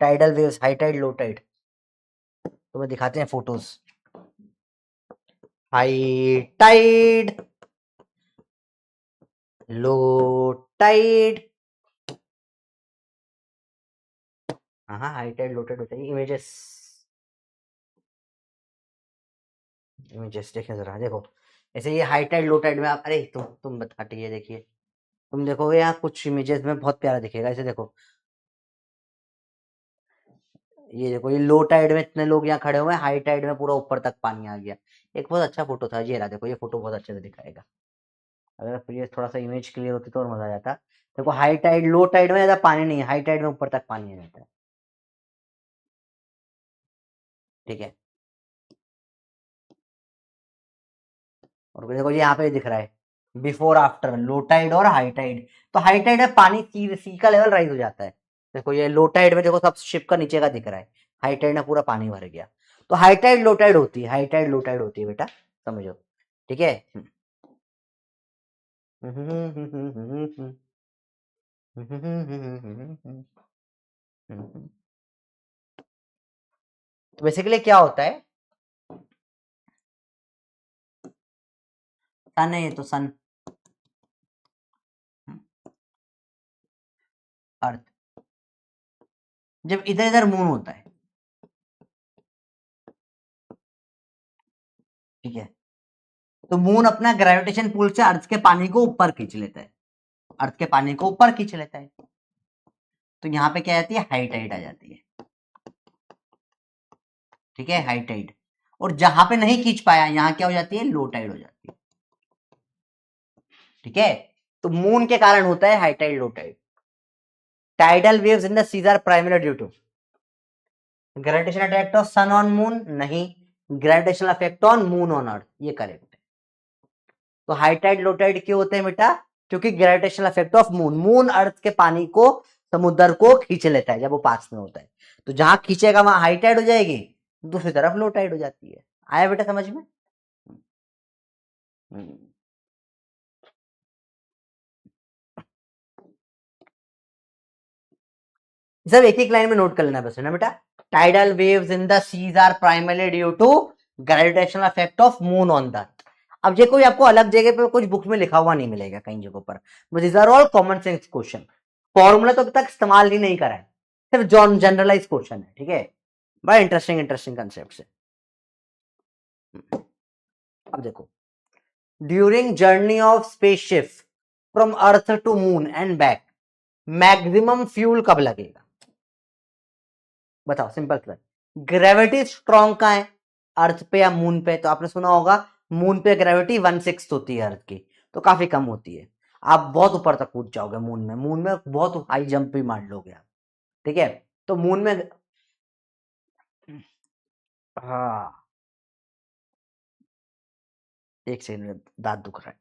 A: Tidal waves, high tide low tide, तुम्हें दिखाते हैं photos. High tide, low tide, हाँ हाई टाइड लो टाइड होता है, इमेजेस, इमेजेस देखें जरा, देखो ऐसे ये हाई टाइड लो टाइड में आप, अरे तुम बता, ये देखिए, तुम देखोगे यहाँ कुछ इमेजेस में बहुत प्यारा दिखेगा, ऐसे देखो, ये देखो, ये लो टाइड में इतने लोग यहाँ खड़े हुए हैं, हाई टाइड में पूरा ऊपर तक पानी आ गया। एक बहुत अच्छा फोटो था, ये रहा, देखो ये फोटो बहुत अच्छे से दिखाएगा, अगर ये थोड़ा सा इमेज क्लियर होती तो और मजा आ जाता। देखो हाई टाइड, लो टाइड में ज्यादा पानी नहीं है, हाई टाइड में ऊपर तक पानी आ जाता है, ठीक है। और देखो ये यहाँ पे दिख रहा है, बिफोर आफ्टर, लो टाइड और हाई टाइड। तो हाई टाइड में पानी सी का लेवल राइज हो जाता है, देखो ये लो टाइड में देखो सब शिप का नीचे का दिख रहा है, हाई टाइड में पूरा पानी भर गया। तो हाई टाइड लो टाइड होती है, हाई टाइड लो टाइड होती है बेटा, समझो, ठीक है। तो बेसिकली क्या होता है, सन है ये तो, सन, अर्थ, जब इधर इधर मून होता है, ठीक है, तो मून अपना ग्रेविटेशन पुल से अर्थ के पानी को ऊपर खींच लेता है, अर्थ के पानी को ऊपर खींच लेता है, तो यहाँ पे क्या आती है, हाई टाइड आ जाती है, ठीक है, हाई टाइड। और जहां पे नहीं खींच पाया, यहाँ क्या हो जाती है, लो टाइड हो जाती है, ठीक है। तो मून के कारण होता है high tide low tide. Tidal waves in the seas are primary due to gravitational attract of sun on moon, नहीं, gravitational affect on moon on earth, ये करेक्ट है। तो हाई टाइड लो टाइड क्यों होते हैं बेटा? क्योंकि gravitational effect of moon, moon earth के पानी को, समुद्र को खींच लेता है जब वो पास में होता है, तो जहां खींचेगा वहां हाई टाइड हो जाएगी, दूसरी तरफ लो टाइड हो जाती है। आया बेटा समझ में? हम्म। सब एक एक लाइन में नोट कर लेना बस, है ना बेटा। Tidal waves in the seas are primarily due to gravitational effect of moon on the earth. अब ये कोई आपको अलग जगह पे कुछ बुक में लिखा हुआ नहीं मिलेगा कहीं जगहों पर, this are all common sense question. Formula तो अभी तक इस्तेमाल ही नहीं करा है, सिर्फ जॉन जनरलाइज क्वेश्चन है, ठीक है। बड़ा इंटरेस्टिंग इंटरेस्टिंग कंसेप्ट है। अब देखो, during journey of spaceship from earth to moon and back maximum fuel कब लगेगा? बताओ, सिंपल सा। ग्रेविटी स्ट्रॉन्ग का है अर्थ पे या मून पे? तो आपने सुना होगा मून पे ग्रेविटी 1/6 होती है अर्थ की, तो काफी कम होती है। आप बहुत ऊपर तक कूद जाओगे मून में बहुत हाई जंप भी मार लोगे आप, ठीक है। तो मून में, हाँ, एक सेकंड में दांत दुख रहा है।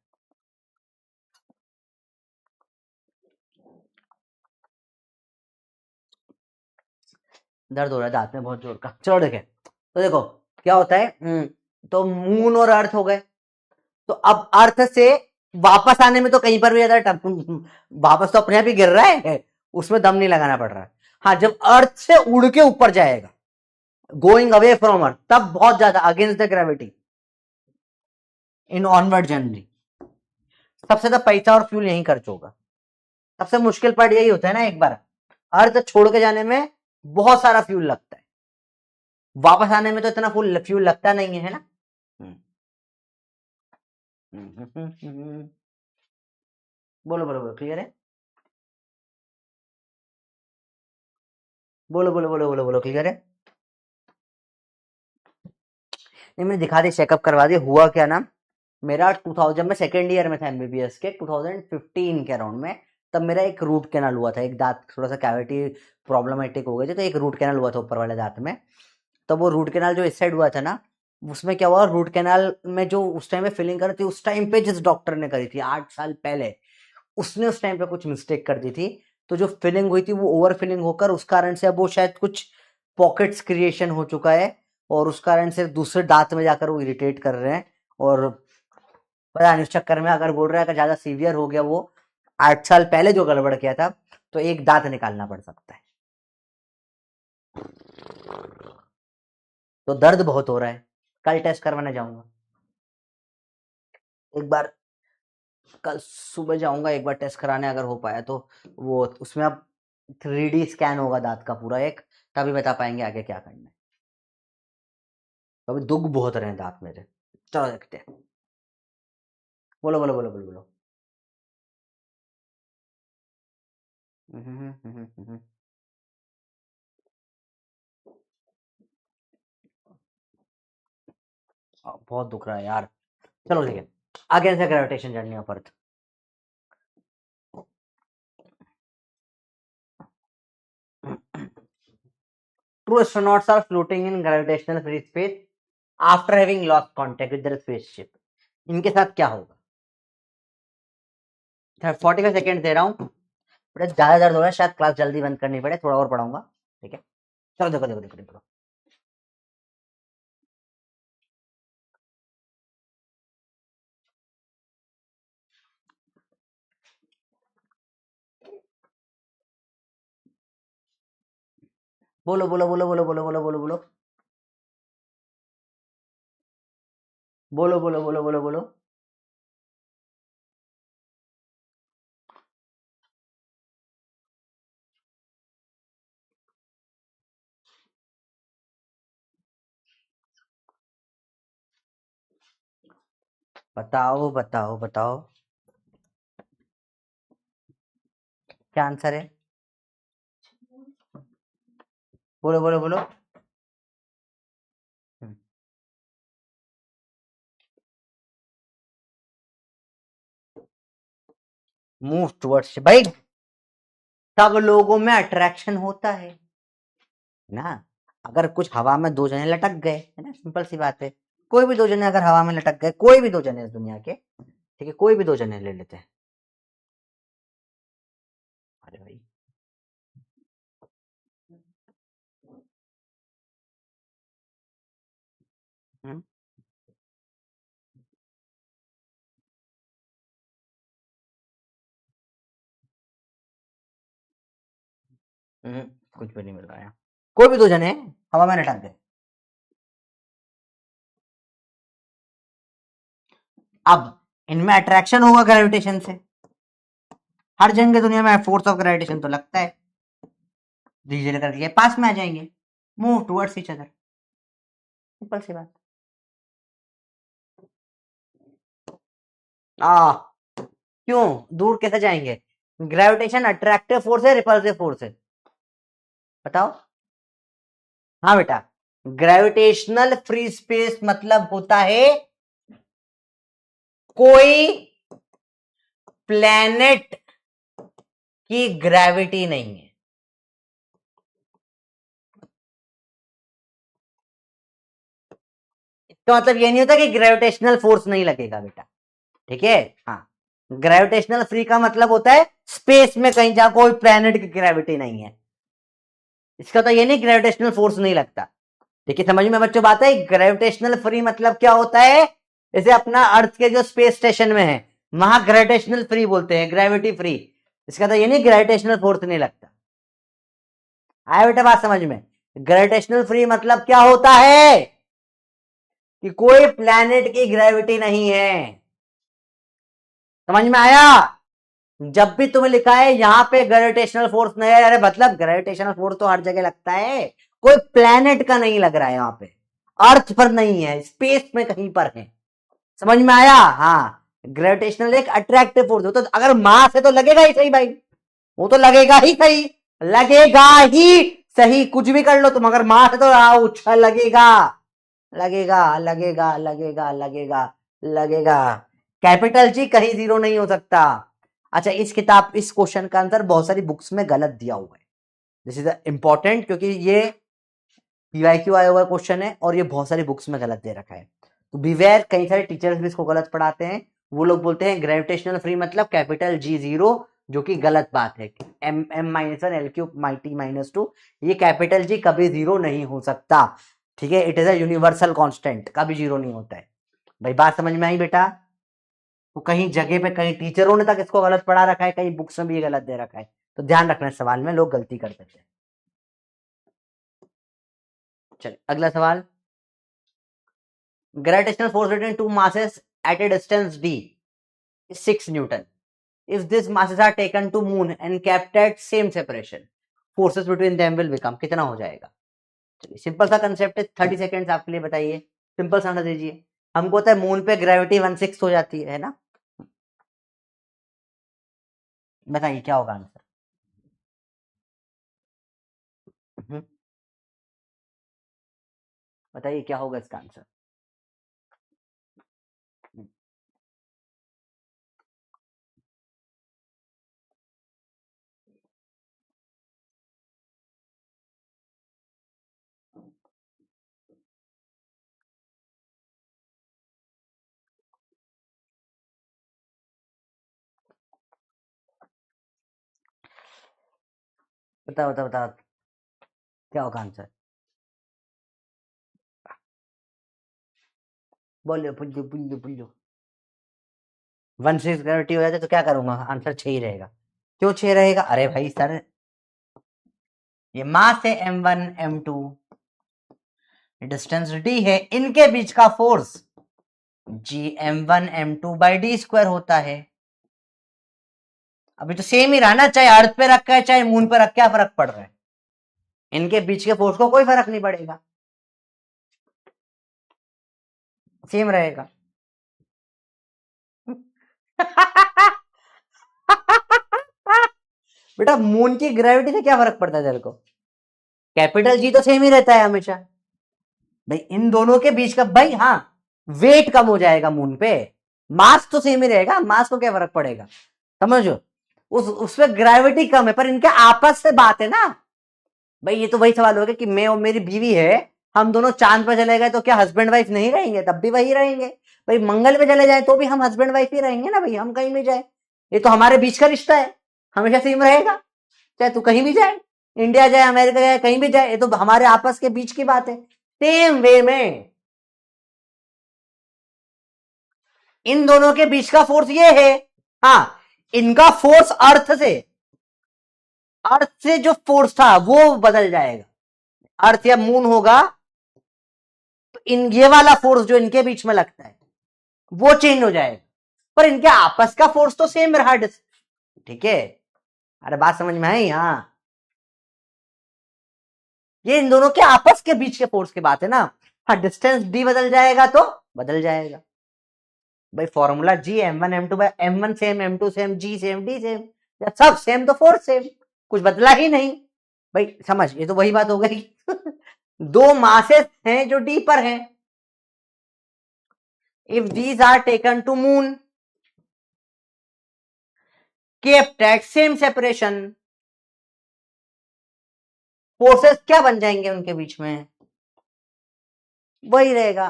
A: दर्द हो रहा है दांत में बहुत जोर का। चलो देखे, तो देखो क्या होता है। तो मून और अर्थ हो गए, तो अब अर्थ से वापस आने में तो कहीं पर भी ज्यादा वापस तो अपने आप ही गिर रहा है, उसमें दम नहीं लगाना पड़ रहा है। हाँ, जब अर्थ से उड़ के ऊपर जाएगा, गोइंग अवे फ्रॉम अर्थ, तब बहुत ज्यादा against the gravity in onward journey सबसे ज्यादा पैसा और फ्यूल यहीं खर्च होगा। सबसे मुश्किल पार्ट यही होता है ना, एक बार अर्थ छोड़ के जाने में बहुत सारा फ्यूल लगता है, वापस आने में तो इतना फुल फ्यूल लगता नहीं है ना। बोलो बोलो बोलो, क्लियर है? बोलो बोलो बोलो बोलो बोलो, क्लियर है? नहीं, मैंने दिखा दी, चेकअप करवा दी। हुआ क्या ना, मेरा 2000 में सेकेंड ईयर में था एमबीबीएस के, 2015 के अराउंड में, तब मेरा एक रूट कैनाल हुआ था। एक दांत थोड़ा सा कैविटी प्रॉब्लमेटिक हो गई थी, तो एक रूट कैनाल हुआ था ऊपर वाले दांत में। तब वो रूट कैनाल जो इस साइड हुआ था ना, उसमें क्या हुआ, रूट कैनाल में जो उस टाइम में फिलिंग करी थी, उस टाइम पे जिस डॉक्टर ने करी थी 8 साल पहले, उसने उस टाइम पे कुछ मिस्टेक कर दी थी। तो जो फिलिंग हुई थी वो ओवर फिलिंग होकर उस कारण से अब वो शायद कुछ पॉकेट्स क्रिएशन हो चुका है, और उस कारण से दूसरे दांत में जाकर वो इरिटेट कर रहे हैं। और पता नहीं उस चक्कर में अगर बोल रहा है, अगर ज्यादा सीवियर हो गया वो 8 साल पहले जो गड़बड़ किया था, तो एक दांत निकालना पड़ सकता है। तो दर्द बहुत हो रहा है, कल टेस्ट करवाने जाऊंगा एक बार। कल सुबह जाऊंगा एक बार टेस्ट कराने, अगर हो पाया तो। वो उसमें अब 3D स्कैन होगा दांत का पूरा एक, तभी बता पाएंगे आगे क्या करना है। अभी दुख बहुत रहे हैं दांत मेरे। चलो देखते हैं। बोलो बोलो बोलो बोलो बोलो। बहुत दुख रहा है यार। चलो ठीक है, अगेन से gravitation journey of earth. True astronauts are floating in gravitational free space after having lost contact with their spaceship. इनके साथ क्या होगा? 45 सेकेंड दे रहा हूँ, बड़ा ज्यादा दर्द हो रहा है, शायद क्लास जल्दी बंद करनी पड़े, थोड़ा और पढ़ाऊंगा, ठीक है। चलो देखो देखो देखो देखो। बोलो बोलो बोलो बोलो बोलो बोलो बोलो बोलो बोलो बोलो बोलो बोलो बोलो। बताओ बताओ बताओ, क्या आंसर है? बोलो बोलो बोलो। मूव टुवर्ड्स, भाई सब लोगों में अट्रैक्शन होता है ना। अगर कुछ हवा में दो जने लटक गए, है ना, सिंपल सी बात है। कोई भी दो जने अगर हवा में लटक गए, कोई भी दो जने इस दुनिया के, ठीक है, कोई भी दो जने ले लेते हैं। अरे भाई, हम्म, हम्म, कुछ भी नहीं मिल रहा है। कोई भी दो जने हवा में लटक गए। अब इनमें अट्रैक्शन होगा ग्रेविटेशन से, हर जगह दुनिया में फोर्स ऑफ ग्रेविटेशन तो लगता है, धीरे करके पास में आ जाएंगे, move towards each other, simple सी बात। क्यों दूर कैसे जाएंगे? ग्रेविटेशन अट्रैक्टिव फोर्स है रिपल्सिव फोर्स है? बताओ। हाँ बेटा, ग्रेविटेशनल फ्री स्पेस मतलब होता है कोई प्लैनेट की ग्रेविटी नहीं है। तो मतलब ये नहीं होता कि ग्रेविटेशनल फोर्स नहीं लगेगा बेटा, ठीक है। हाँ, ग्रेविटेशनल फ्री का मतलब होता है स्पेस में कहीं जा कोई प्लैनेट की ग्रेविटी नहीं है, इसका तो ये नहीं ग्रेविटेशनल फोर्स नहीं लगता। देखिए समझ में बच्चों बात है, ग्रेविटेशनल फ्री मतलब क्या होता है, जैसे अपना अर्थ के जो स्पेस स्टेशन में है वहां ग्रेविटेशनल फ्री बोलते हैं, ग्रेविटी फ्री, इसका तो ये नहीं ग्रेविटेशनल फोर्स नहीं लगता। आया बेटा बात समझ में? ग्रेविटेशनल फ्री मतलब क्या होता है कि कोई प्लैनेट की ग्रेविटी नहीं है, समझ में आया? जब भी तुम्हें लिखा है यहां पे ग्रेविटेशनल फोर्स नहीं है, अरे मतलब ग्रेविटेशनल फोर्स तो हर जगह लगता है, कोई प्लैनेट का नहीं लग रहा है, यहां पे अर्थ पर नहीं है, स्पेस में कहीं पर है, समझ में आया? हाँ, ग्रेविटेशनल एक अट्रैक्टिव फोर्स हो, तो अगर मास है तो लगेगा ही सही भाई, वो तो लगेगा ही सही, लगेगा ही सही, कुछ भी कर लो तुम, अगर मास है तो उछल लगेगा, लगेगा लगेगा लगेगा लगेगा लगेगा, कैपिटल जी कहीं जीरो नहीं हो सकता। अच्छा, इस किताब इस क्वेश्चन का आंसर बहुत सारी बुक्स में गलत दिया हुआ है, दिस इज इंपॉर्टेंट क्योंकि ये पीवाईक्यू आया हुआ क्वेश्चन है और ये बहुत सारी बुक्स में गलत दे रखा है, तो बीवेयर, कई सारे टीचर्स भी इसको गलत पढ़ाते हैं, वो लोग बोलते हैं ग्रेविटेशनल फ्री मतलब कैपिटल जी जीरो, जो कि गलत बात है, M M minus one L cube T minus two, ये कैपिटल जी कभी जीरो नहीं हो सकता, ठीक है, it is a universal constant, कभी जीरो नहीं होता है भाई, बात समझ में आई बेटा? तो कहीं जगह पे कहीं टीचरों ने तक इसको गलत पढ़ा रखा है, कहीं बुक्स में भी ये गलत दे रखा है, तो ध्यान रखना सवाल में लोग गलती कर देते हैं। चलिए अगला सवाल, gravitational force between two masses at a distance d is 6 Newton. If these masses are taken to moon and kept at same separation, forces between them will become, कितना हो जाएगा? चलिए सिंपल सा कंसेप्ट है, 30 सेकेंड्स आपके लिए, बताइए, simple सा आंसर दीजिए। हमको होता है मून पे ग्रेविटी 1/6 हो जाती है ना, बताइए क्या होगा आंसर? बताइए क्या होगा इसका आंसर? बताओ बताओ बताओ, क्या होगा आंसर? बोलिए, पुल्लू पुल्लू पुल्लू। 1/6 ग्रेविटी हो जाता है तो क्या करूंगा, आंसर 6 ही रहेगा। क्यों 6 रहेगा? अरे भाई सर, ये मास है m1 m2, डिस्टेंस d है, इनके बीच का force G m1 m2 by D square होता है। अभी तो सेम ही रहा ना, चाहे अर्थ पे रखा है चाहे मून पे रखा, क्या फर्क पड़ रहा है? इनके बीच के फोर्स को कोई फर्क नहीं पड़ेगा, सेम रहेगा। बेटा मून की ग्रेविटी से क्या फर्क पड़ता है तेरे को? कैपिटल जी तो सेम ही रहता है हमेशा भाई, इन दोनों के बीच का भाई, हाँ वेट कम हो जाएगा मून पे, मास तो सेम ही रहेगा, मास को क्या फर्क पड़ेगा, समझो, उसमें ग्रेविटी कम है, पर इनके आपस से बात है ना भाई, ये तो वही सवाल हो गया कि मैं और मेरी बीवी है, हम दोनों चांद पर चले गए तो क्या हस्बैंड वाइफ नहीं रहेंगे? तब भी वही रहेंगे भाई, मंगल पे चले जाए तो भी हम हस्बैंड वाइफ ही रहेंगे ना भाई, हम कहीं भी जाए, ये तो हमारे बीच का रिश्ता है, हमेशा सेम रहेगा, चाहे तू कहीं भी जाए, इंडिया जाए अमेरिका जाए कहीं भी जाए, ये तो हमारे आपस के बीच की बात है। सेम वे में इन दोनों के बीच का फोर्स ये है, हाँ इनका फोर्स अर्थ से जो फोर्स था वो बदल जाएगा, अर्थ या मून होगा तो ये वाला फोर्स जो इनके बीच में लगता है वो चेंज हो जाएगा, पर इनके आपस का फोर्स तो सेम रहा। ठीक है, अरे बात समझ में आई? हाँ, ये इन दोनों के आपस के बीच के फोर्स की बात है ना। हाँ, डिस्टेंस डी बदल जाएगा तो बदल जाएगा भाई। Formula G m1 m2 by m1 same, m2 same, G same, D same, सब सेम तो फोर्स सेम, कुछ बदला ही नहीं भाई। समझ, ये तो वही बात हो गई। दो मासेस हैं जो डी पर हैं। If these are taken to moon, kept at same separation, forces क्या बन जाएंगे उनके बीच में? वही रहेगा,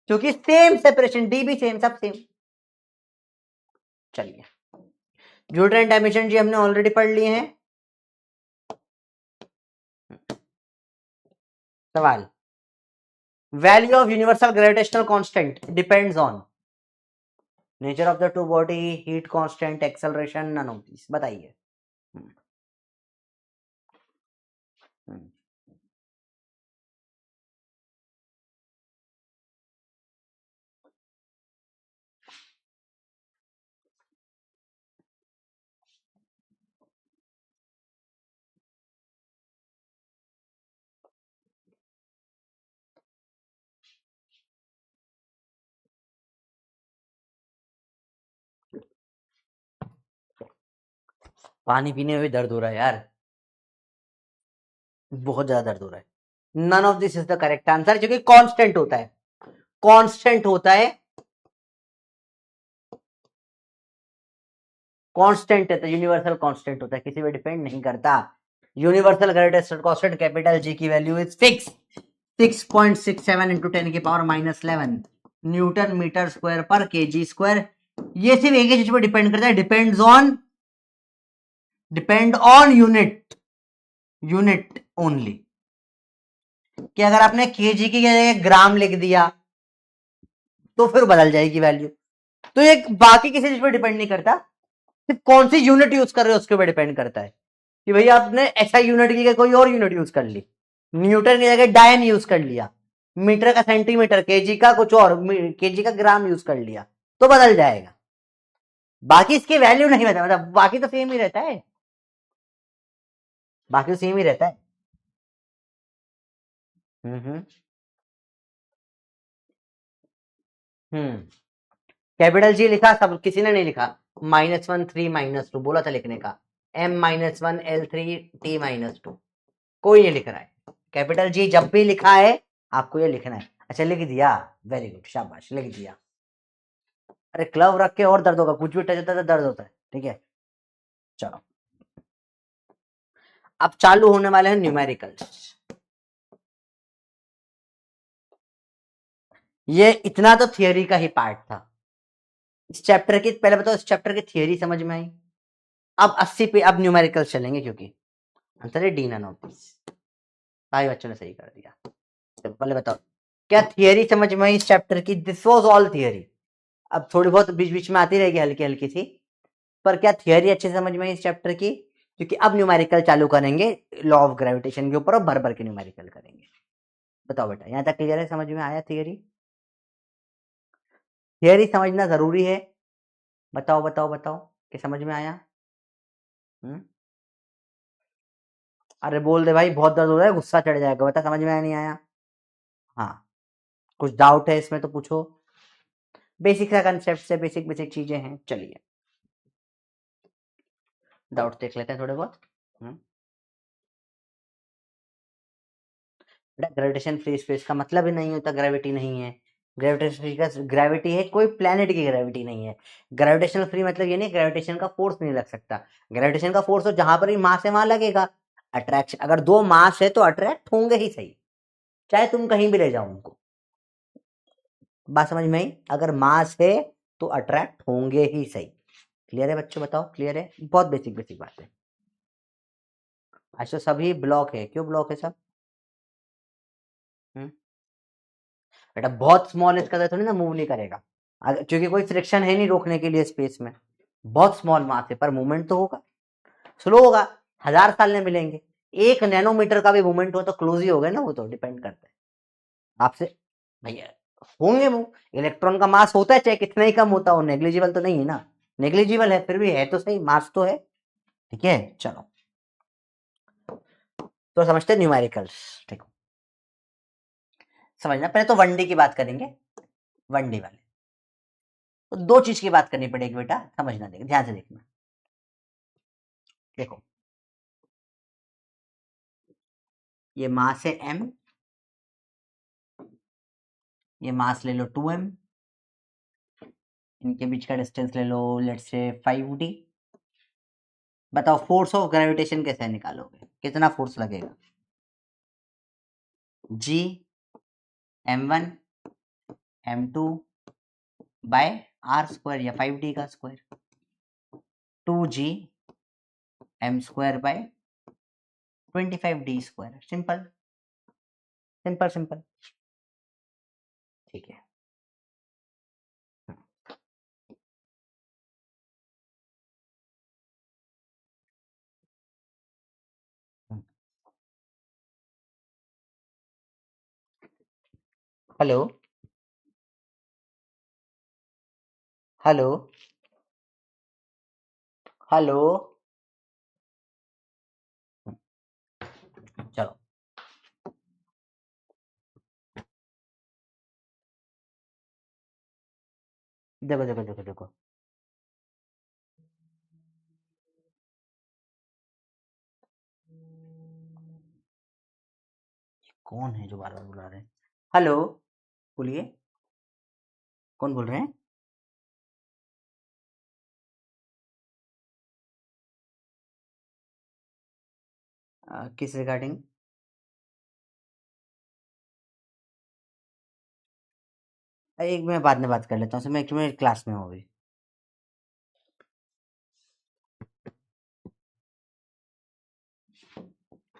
A: क्योंकि सेम सेपरेशन, डी भी सेम, सब सेम। चलिए, न्यूटन डायमेंशन जी हमने ऑलरेडी पढ़ लिए हैं। सवाल, value of universal gravitational constant depends on nature of the two body, heat constant, acceleration, none of this. बताइए। पानी पीने में भी दर्द हो रहा है यार, बहुत ज्यादा दर्द हो रहा है। None of this is the correct answer, क्योंकि कांस्टेंट होता है, कांस्टेंट होता है, कांस्टेंट है तो यूनिवर्सल कांस्टेंट होता है, किसी पे डिपेंड नहीं करता। Universal gravitational constant capital G की वैल्यू इज फिक्स 6.67 इंटू 10 की पावर -11 न्यूटन मीटर स्क्वायर पर केजी स्क्वायर। ये सिर्फ एक ही चीज पे डिपेंड करता है, डिपेंड ऑन यूनिट ओनली। कि अगर आपने केजी की जगह ग्राम लिख दिया तो फिर बदल जाएगी वैल्यू। तो ये बाकी किसी चीज पे डिपेंड नहीं करता, सिर्फ कौन सी यूनिट यूज कर रहे हो उसके ऊपर डिपेंड करता है। कि भाई आपने ऐसा यूनिट की जगह कोई और यूनिट यूज कर ली, न्यूटन की जगह डायन यूज कर लिया, मीटर का सेंटीमीटर, केजी का कुछ और, केजी का ग्राम यूज कर लिया, तो बदल जाएगा। बाकी इसकी वैल्यू नहीं बदलता, मतलब बाकी तो सेम ही रहता है, बाकी तो सेम ही रहता है। हम्म हम्म कैपिटल जी लिखा, सब किसी ने नहीं लिखा। -1 3 -2 बोला था लिखने का, M-1 L3 T-2, कोई नहीं लिख रहा है। कैपिटल जी जब भी लिखा है आपको ये लिखना है। अच्छा, लिख दिया, वेरी गुड, शाबाश, लिख दिया। अरे क्लव रख के और दर्द होगा, कुछ भी टच होता है तो दर्द होता है। ठीक है, चलो अब चालू होने वाले हैं न्यूमेरिकल्स। ये इतना तो थियोरी का ही पार्ट था। इस चैप्टर की, पहले बताओ, इस चैप्टर की थियोरी समझ में आई? अब 80 पे अब न्यूमेरिकल्स चलेंगे, क्योंकि आंसर है डी, नन ऑफ दिस। भाई बच्चों ने सही कर दिया। तो पहले बताओ, क्या थियोरी समझ में आई इस चैप्टर की? This was all theory. अब थोड़ी बहुत बीच बीच में आती रहेगी हल्की हल्की सी, पर क्या थियोरी अच्छे से समझ में आई इस चैप्टर की? क्योंकि अब न्यूमेरिकल चालू करेंगे लॉ ऑफ ग्रेविटेशन के ऊपर, और भर भर के न्यूमेरिकल करेंगे। बताओ बेटा, यहां तक क्लियर है? समझ में आया थियोरी? थियोरी समझना जरूरी है। बताओ बताओ बताओ, कि समझ में आया? अरे बोल दे भाई, बहुत दर्द हो रहा है, गुस्सा चढ़ जाएगा। बता, समझ में आया नहीं आया? हाँ, कुछ डाउट है इसमें तो पूछो। बेसिक सा कंसेप्ट से, बेसिक बेसिक चीजें हैं। चलिए डाउट देख लेते हैं थोड़े बहुत। ग्रेविटेशन फ्री स्पेस का मतलब ही नहीं होता ग्रेविटी नहीं है। ग्रेविटेशन फ्री का ग्रेविटी है, कोई प्लेनेट की ग्रेविटी नहीं है। ग्रेविटेशनल फ्री मतलब ये नहीं ग्रेविटेशन का फोर्स नहीं लग सकता। ग्रेविटेशन का फोर्स तो जहां पर भी मास है वहां लगेगा। अट्रैक्शन, अगर दो मास है तो अट्रैक्ट होंगे ही सही, चाहे तुम कहीं भी ले जाओ उनको। बात समझ में आई? अगर मास है तो अट्रैक्ट होंगे ही सही। क्लियर है बच्चों? बताओ, क्लियर है? बहुत बेसिक बेसिक बात है। अच्छा, सभी ब्लॉक है, क्यों ब्लॉक है सब? बेटा बहुत स्मॉल इसका थोड़ी ना मूव नहीं करेगा, क्योंकि कोई फ्रिक्शन है नहीं रोकने के लिए स्पेस में। बहुत स्मॉल मास है, पर मूवमेंट तो होगा, स्लो होगा, 1000 साल में मिलेंगे। 1 नैनोमीटर का भी मूवमेंट हो तो क्लोज ही हो गए ना, वो तो डिपेंड करता है आपसे भैया। होंगे वो, इलेक्ट्रॉन का मास होता है चाहे कितना ही कम होता हो, नेग्लिजिबल तो नहीं है ना, नेग्लिजिबल है फिर भी है तो सही, मास तो है। ठीक है चलो, तो समझते हैं न्यूमेरिकल्स। ठीक, समझना, पहले तो 1D की बात करेंगे, 1D वाले। तो दो चीज की बात करनी पड़ेगी बेटा, समझना, देखो ध्यान से देखना। देखो ये मास है m, ये मास ले लो 2m, इनके बीच का डिस्टेंस ले लो लेट्स से 5d। बताओ फोर्स ऑफ ग्रेविटेशन कैसे निकालोगे, कितना फोर्स लगेगा? g m1 m2 by r square या 5d का square, 2g m square by 25d square. Simple simple simple. ठीक है, हेलो हेलो हेलो, चलो देखो देखो देखो देखो, कौन है जो बार बार बुला रहे हैं? हेलो, बोलिए, कौन बोल रहे हैं? किस रिगार्डिंग? एक मैं बाद में बात कर लेता हूँ, मैं एक्चुअली क्लास में हूँ अभी।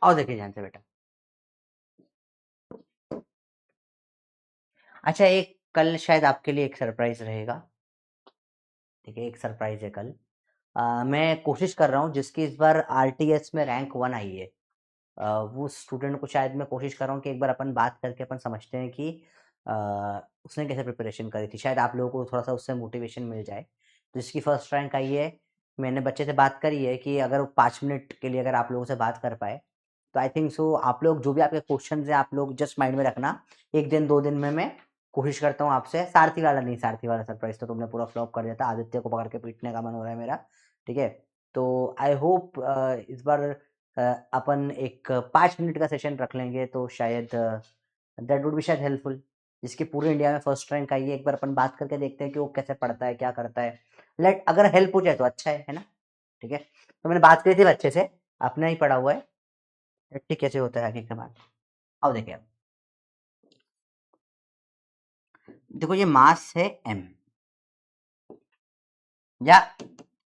A: आओ देखिए ध्यान से बेटा। अच्छा, एक कल शायद आपके लिए एक सरप्राइज रहेगा। ठीक है, एक सरप्राइज है कल। मैं कोशिश कर रहा हूँ जिसकी इस बार आरटीएस में रैंक 1 आई है, वो स्टूडेंट को शायद मैं कोशिश कर रहा हूँ कि एक बार अपन बात करके अपन समझते हैं कि अ, उसने कैसे प्रिपरेशन करी थी, शायद आप लोगों को थोड़ा सा उससे मोटिवेशन मिल जाए। तो जिसकी फर्स्ट रैंक आई है, मैंने बच्चे से बात करी है कि अगर वो 5 मिनट के लिए अगर आप लोगों से बात कर पाए तो आई थिंक सो आप लोग जो भी आपके क्वेश्चन है आप लोग जस्ट माइंड में रखना। एक दिन 2 दिन में मैं कोशिश करता हूँ आपसे, सारथी वाला नहीं, सारथी वाला सरप्राइज तो तुमने पूरा फ्लॉप कर दिया था, आदित्य को पकड़ के पीटने का मन हो रहा है मेरा। ठीक है, तो आई होप इस बार अपन एक 5 मिनट का सेशन रख लेंगे तो शायद दैट वुड बी शायद हेल्पफुल। जिसकी पूरे इंडिया में फर्स्ट रैंक आई है, एक बार अपन बात करके देखते हैं कि वो कैसे पढ़ता है, क्या करता है। लेट अगर हेल्प हो जाए तो अच्छा है ना? ठीक है, तो मैंने बात करी थी बच्चे से, अपना ही पढ़ा हुआ है, ठीक कैसे होता है आगे के बाद। आओ देखिए, अब देखो ये मास है m, या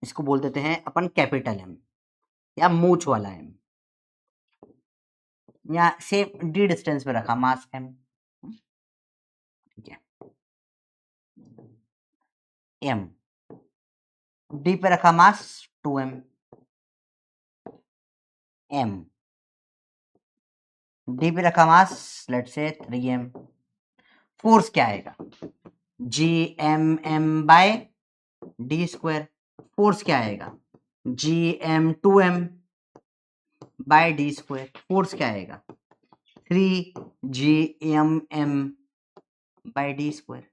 A: इसको बोल देते हैं अपन कैपिटल M, या मूछ वाला M, या सेम d डिस्टेंस पे रखा मास m। ठीक है, m d पे रखा मास 2m, m d पे रखा मास लेट्स से 3m। फोर्स क्या आएगा? g m by d square. Force क्या आएगा? g m by d square. Force क्या आएगा? 3g m by d square.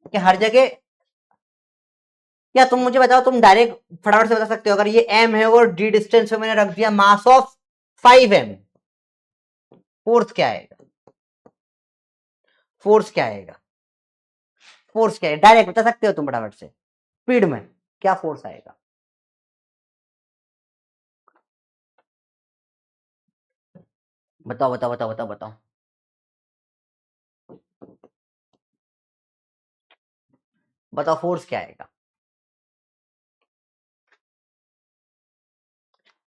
A: क्या हर जगह, या तुम मुझे बताओ, तुम डायरेक्ट फटाफट से बता सकते हो, अगर ये m है और d डिस्टेंस पे मैंने रख दिया मास ऑफ 5m, फोर्स क्या आएगा? फोर्स क्या आएगा? फोर्स क्या है, डायरेक्ट बता सकते हो तुम फटाफट से, स्पीड में क्या फोर्स आएगा? बताओ बताओ बताओ बताओ बताओ। बताओ फोर्स क्या आएगा?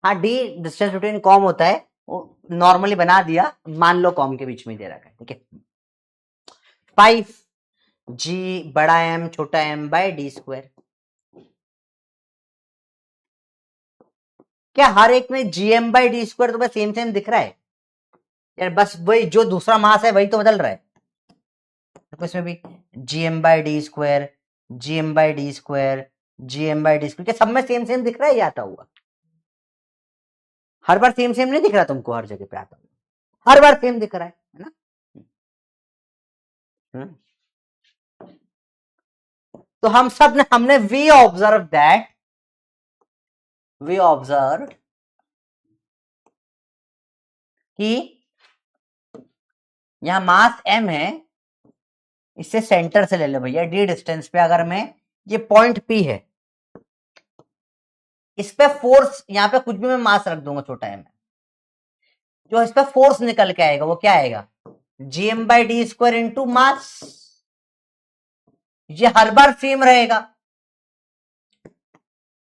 A: हाँ, डी डिस्टेंस बिटवीन कॉम होता है, वो नॉर्मली बना दिया, मान लो कॉम के बीच में दे रखा है। ठीक है, 5g बड़ा m छोटा m बाय d स्क्वायर। क्या हर एक में gm/d² तुम्हें सेम सेम दिख रहा है यार? बस वही जो दूसरा मास है वही तो बदल रहा है। तो इसमें भी gm/d², gm/d², gm/d², क्या सब में सेम सेम दिख रहा है ये आता हुआ? हर बार सेम सेम नहीं दिख रहा तुमको, हर जगह पे आता हुआ हर बार सेम दिख रहा है ना? तो हम सब ने हमने वी ऑब्जर्व कि यहां मास m है, इससे सेंटर से ले लो भैया d डिस्टेंस पे, अगर मैं ये पॉइंट p है, इस पे फोर्स, यहां पे कुछ भी मैं मास रख दूंगा छोटा m, जो इस पे फोर्स निकल के आएगा वो क्या आएगा? gm/d² into mass. ये हर बार सेम रहेगा।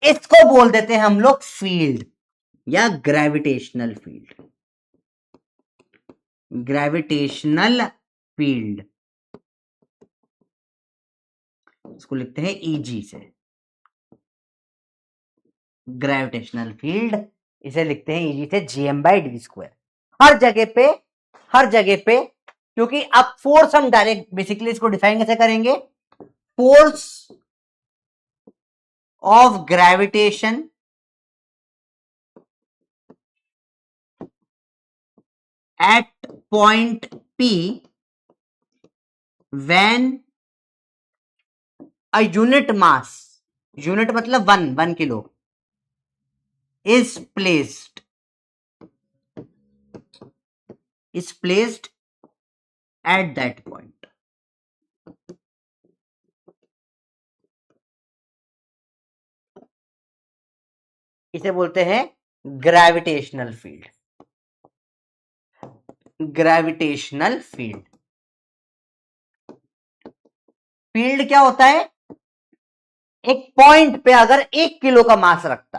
A: इसको बोल देते हैं हम लोग फील्ड या ग्रेविटेशनल फील्ड। ग्रेविटेशनल फील्ड इसको लिखते हैं ईजी से, ग्रेविटेशनल फील्ड इसे लिखते हैं ईजी से gm/d²। हर जगह पे क्योंकि अब फोर्स हम डायरेक्ट बेसिकली इसको डिफाइन कैसे करेंगे? Force of gravitation at point P when a unit mass, unit मतलब 1 kilo, is placed at that point। इसे बोलते हैं gravitational field. Gravitational field field क्या होता है? एक पॉइंट पे अगर 1 किलो का मास रखता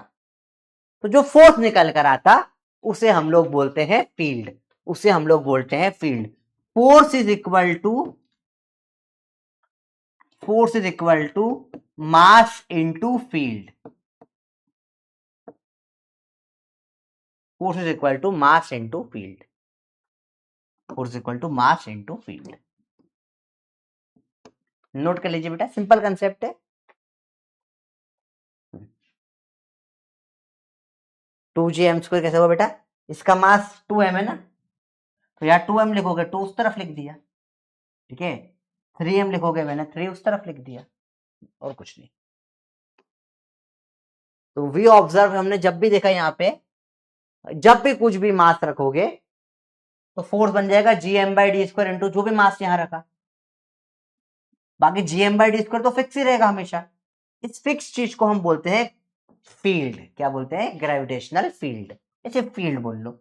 A: तो जो फोर्स निकल कर आता उसे हम लोग बोलते हैं फील्ड, उसे हम लोग बोलते हैं field. Force is equal to mass into field. Force is equal to mass into field. Force equal to mass into field. Note कर लीजिए बेटा, सिंपल कंसेप्ट है। 2gm² कैसे हुआ बेटा? इसका मास 2m है ना, तो यार 2m लिखोगे 2 उस तरफ लिख दिया, ठीक है। 3m लिखोगे मैंने 3 उस तरफ लिख दिया, और कुछ नहीं। तो वी ऑब्जर्व हमने जब भी देखा, यहाँ पे जब भी कुछ भी मास रखोगे तो फोर्स बन जाएगा gm/d² इंटू जो भी मास यहां रखा। बाकी gm/d² तो फिक्स ही रहेगा हमेशा। इस फिक्स चीज को हम बोलते हैं फील्ड। क्या बोलते हैं? Gravitational field. ऐसे फील्ड बोल लो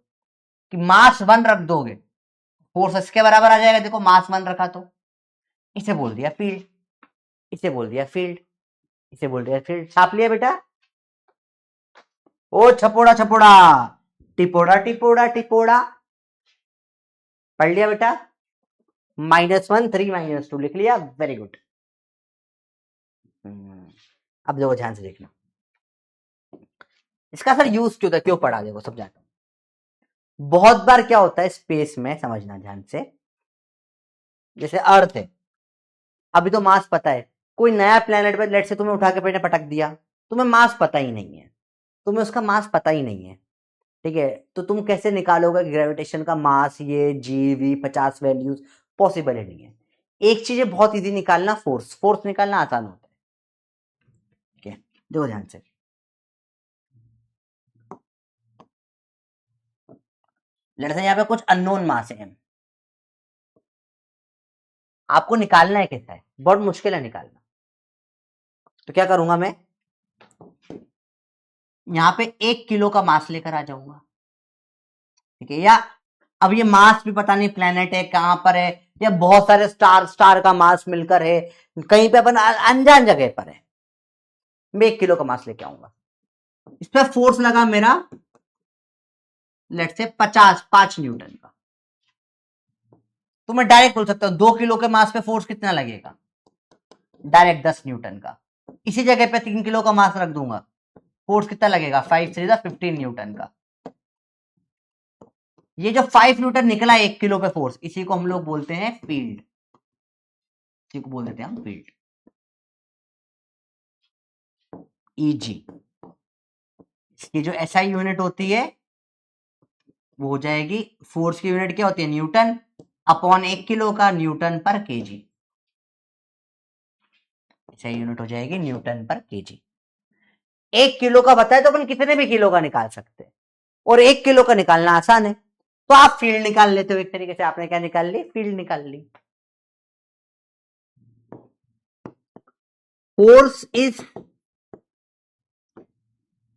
A: कि मास 1 रख दोगे, फोर्स इसके बराबर आ जाएगा। देखो मास 1 रखा तो इसे बोल दिया फील्ड, इसे बोल दिया फील्ड, इसे बोल दिया फील्ड। छाप लिया बेटा? ओ छपोड़ा छपोड़ा, टिपोड़ा टिपोड़ा टिपोड़ा, पढ़ लिया बेटा? -1 3 -2 लिख लिया, वेरी गुड। अब देखो ध्यान से देखना, इसका सर यूज क्यों था, क्यों पढ़ा, देखो समझाता हूं। बहुत बार क्या होता है स्पेस में, समझना ध्यान से, जैसे अर्थ है, अभी तो मास पता है, कोई नया प्लेनेट पे लेट से तुम्हें उठा के पेट पटक दिया, तुम्हें मास पता ही नहीं है, तुम्हें उसका मास पता ही नहीं है, ठीक है। तो तुम कैसे निकालोगे ग्रेविटेशन का मास? ये GV 50 वैल्यूज पॉसिबल ही नहीं है। एक चीज है बहुत इजी निकालना, फोर्स निकालना आसान होता है, ठीक है। देखो ध्यान से, लेट्स से यहाँ पे कुछ अननोन मास है, आपको निकालना है कैसा है, बहुत मुश्किल है निकालना। तो क्या करूंगा मैं, यहां पे 1 किलो का मास लेकर आ जाऊंगा, ठीक है। या अब ये मास भी पता नहीं प्लेनेट है कहां पर है, या बहुत सारे स्टार का मास मिलकर है, कहीं पे अपन अनजान जगह पर है, मैं 1 किलो का मास लेके आऊंगा। इस पर फोर्स लगा मेरा लेट से 5 न्यूटन का, तो मैं डायरेक्ट बोल सकता हूं 2 किलो के मास पे फोर्स कितना लगेगा, डायरेक्ट 10 न्यूटन का। इसी जगह पे 3 किलो का मास रख दूंगा, फोर्स कितना लगेगा 5 3 15 न्यूटन का। ये जो 5 न्यूटन निकला 1 किलो पे फोर्स, इसी को हम लोग बोलते हैं फील्ड, इसी को बोल देते हैं हम फील्ड, ईजी। इसकी जो एसआई यूनिट होती है वो हो जाएगी, फोर्स की यूनिट क्या होती है न्यूटन अपॉन 1 किलो का, न्यूटन पर केजी। एसआई यूनिट हो जाएगी न्यूटन पर केजी। 1 किलो का बताए तो अपन कितने भी किलो का निकाल सकते हैं, और 1 किलो का निकालना आसान है, तो आप फील्ड निकाल लेते हो। एक तरीके से आपने क्या निकाल ली, फील्ड निकाल ली। Force is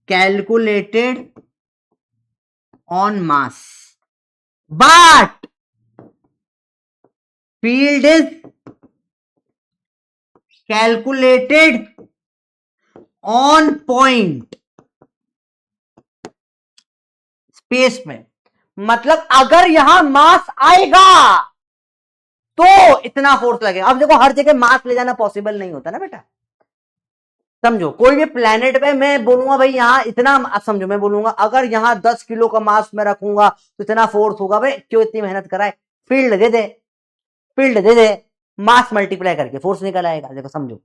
A: calculated on mass but field is calculated on point space में। मतलब अगर यहां मास आएगा तो इतना फोर्स लगेगा। अब देखो हर जगह मास ले जाना पॉसिबल नहीं होता ना बेटा, समझो कोई भी प्लेनेट पे मैं बोलूंगा भाई यहां इतना, अब समझो मैं बोलूंगा अगर यहां 10 किलो का मास मैं रखूंगा तो इतना फोर्स होगा, भाई क्यों इतनी मेहनत कराए, फील्ड दे दे, फील्ड दे दे, मास मल्टीप्लाई करके फोर्स निकल आएगा। देखो समझो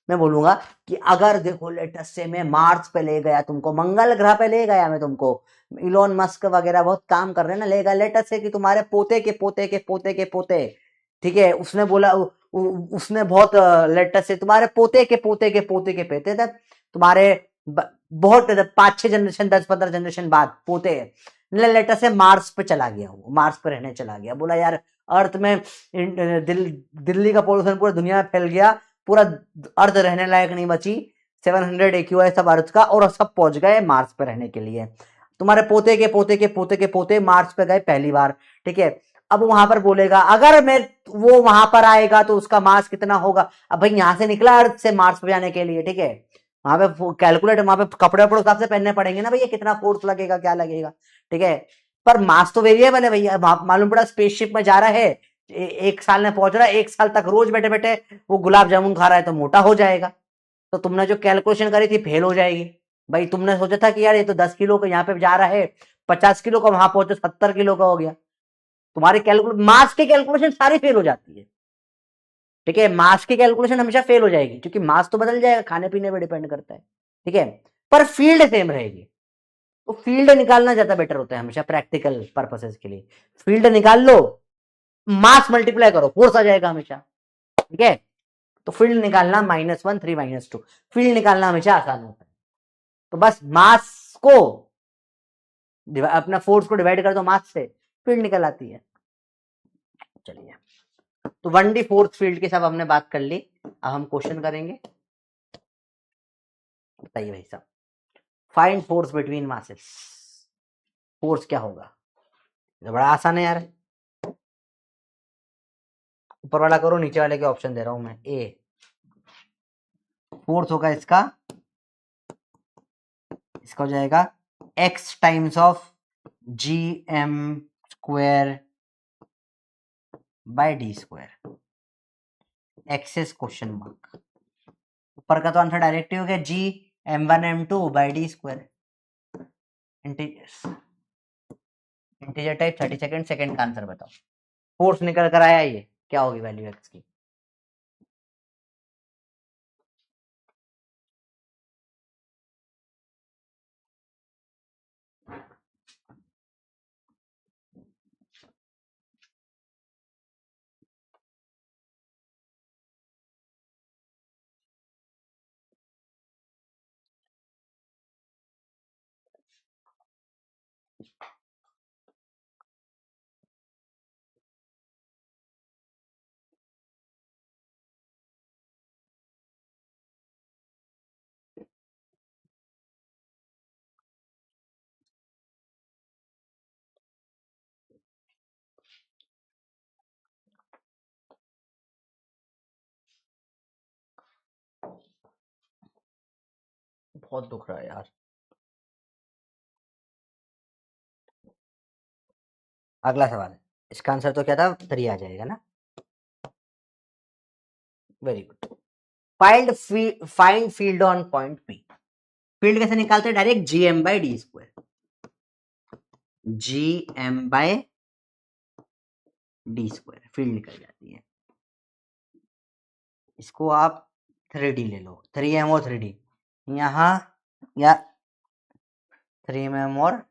A: मैं बोलूंगा कि अगर देखो लेटेस्ट से मैं मार्स पे ले गया तुमको, मंगल ग्रह पे ले गया मैं तुमको, इलोन मस्क वगैरह बहुत काम कर रहे हैं ना, ले गया लेटेस्ट से कि तुम्हारे पोते के पोते के पोते के पोते, ठीक है, उसने बोला उसने बहुत लेटेस्ट से तुम्हारे पोते के पोते के पोते के पोते तक तुम्हारे बहुत 5-6 जनरेशन 10-15 जनरेशन बाद पोते लेटेस्ट से मार्स पे चला गया, वो मार्स पे रहने चला गया, बोला यार अर्थ में दिल्ली का पोल्यूशन पूरी दुनिया में फैल गया, पूरा अर्थ रहने लायक नहीं बची, 700 AQI सब अर्थ का, और सब पहुंच गए मार्स पे रहने के लिए। तुम्हारे पोते के पोते के पोते के पोते मार्स पे गए पहली बार, ठीक है। अब वहां पर बोलेगा अगर मैं वो वहां पर आएगा तो उसका मास कितना होगा। अब भाई यहां से निकला अर्थ से मार्स पे जाने के लिए, ठीक है, वहां पे कैलकुलेट, वहां पे कपड़े वपड़े हिसाब से पहनने पड़ेंगे ना भैया, कितना फोर्स लगेगा क्या लगेगा, ठीक है। पर मास तो वेरिएबल है भैया, मालूम पड़ा स्पेसशिप में जा रहा है, 1 साल में पहुंच रहा है, 1 साल तक रोज बैठे बैठे वो गुलाब जामुन खा रहा है तो मोटा हो जाएगा। तो तुमने जो कैलकुलेशन करी थी फेल हो जाएगी। भाई तुमने सोचा था कि यार ये तो 10 किलो का यहाँ पे जा रहा है, 50 किलो का, वहां पहुंचे 70 किलो का हो गया। तुम्हारी कैलकुलेशन, मास की कैलकुलेशन सारी फेल हो जाती है, ठीक है, मास की कैलकुलेशन हमेशा फेल हो जाएगी, क्योंकि मास तो बदल जाएगा, खाने पीने पर डिपेंड करता है, ठीक है, पर फील्ड सेम रहेगी। तो फील्ड निकालना ज्यादा बेटर होता है हमेशा प्रैक्टिकल पर्पसेस के लिए। फील्ड निकाल लो, मास मल्टीप्लाई करो, फोर्स आ जाएगा हमेशा, ठीक है। तो फील्ड निकालना -1 3 -2, फील्ड निकालना हमेशा आसान होता है। तो बस मास को अपना फोर्स को डिवाइड कर दो मास से, फील्ड निकल आती है। चलिए, तो 1D फोर्स फील्ड की सब हमने बात कर ली। अब हम क्वेश्चन करेंगे। बताइए भाई साहब, find force between masses, force क्या होगा। तो बड़ा आसान है यार, ऊपर वाला करो, नीचे वाले के ऑप्शन दे रहा हूं मैं। ए फोर्स होगा इसका हो जाएगा x times of gm² by d², access question mark. ऊपर का तो आंसर डायरेक्ट ही हो गया, gm1m2 by d², integer type 30 second, second का आंसर बताओ। फोर्स निकल कर आया, ये क्या होगी वैल्यू x की। बहुत दुख रहा है यार। अगला सवाल है, इसका आंसर तो क्या था, 3 आ जाएगा ना। Very good. Find field on point P। Field कैसे निकालते हैं? Direct GM by D square, GM by D square field निकल जाती है। इसको आप 3D ले लो, 3M और 3D यहां, या 3M और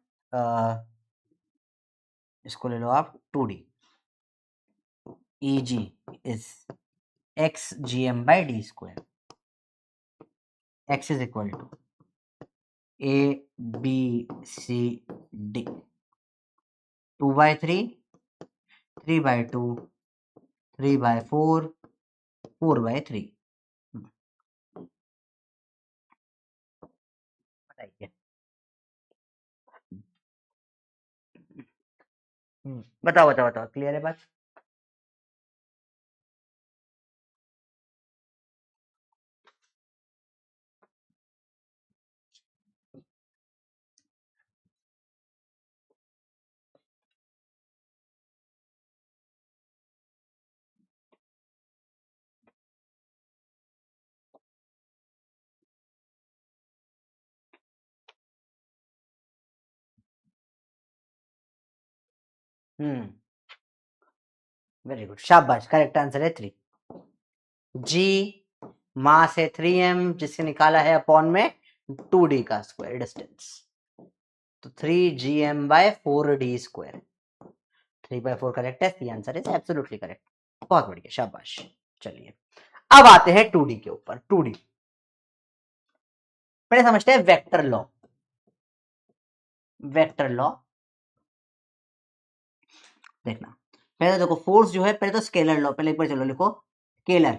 A: इसको ले लो आप 2D। EG is x GM by d square, x is equal to A B C D, 2 by 3, 3 by 2, 3 by 4, 4 by 3। बताइए, बताओ बताओ बताओ, क्लियर है बात? वेरी गुड, शाबाश, करेक्ट आंसर है 3। जी मास है 3m, जिससे निकाला है अपॉन में 2d का स्क्वायर डिस्टेंस, तो 3gm bye 4d square. 3/4 correct है, C answer is absolutely correct. बहुत बढ़िया, शाबाश। चलिए अब आते हैं 2D के ऊपर। 2D पहले समझते हैं वेक्टर लॉ। वेक्टर लॉ देखना, पहले देखो फोर्स जो है, पहले तो स्केलर लॉ, पहले एक बार चलो लिखो, स्केलर,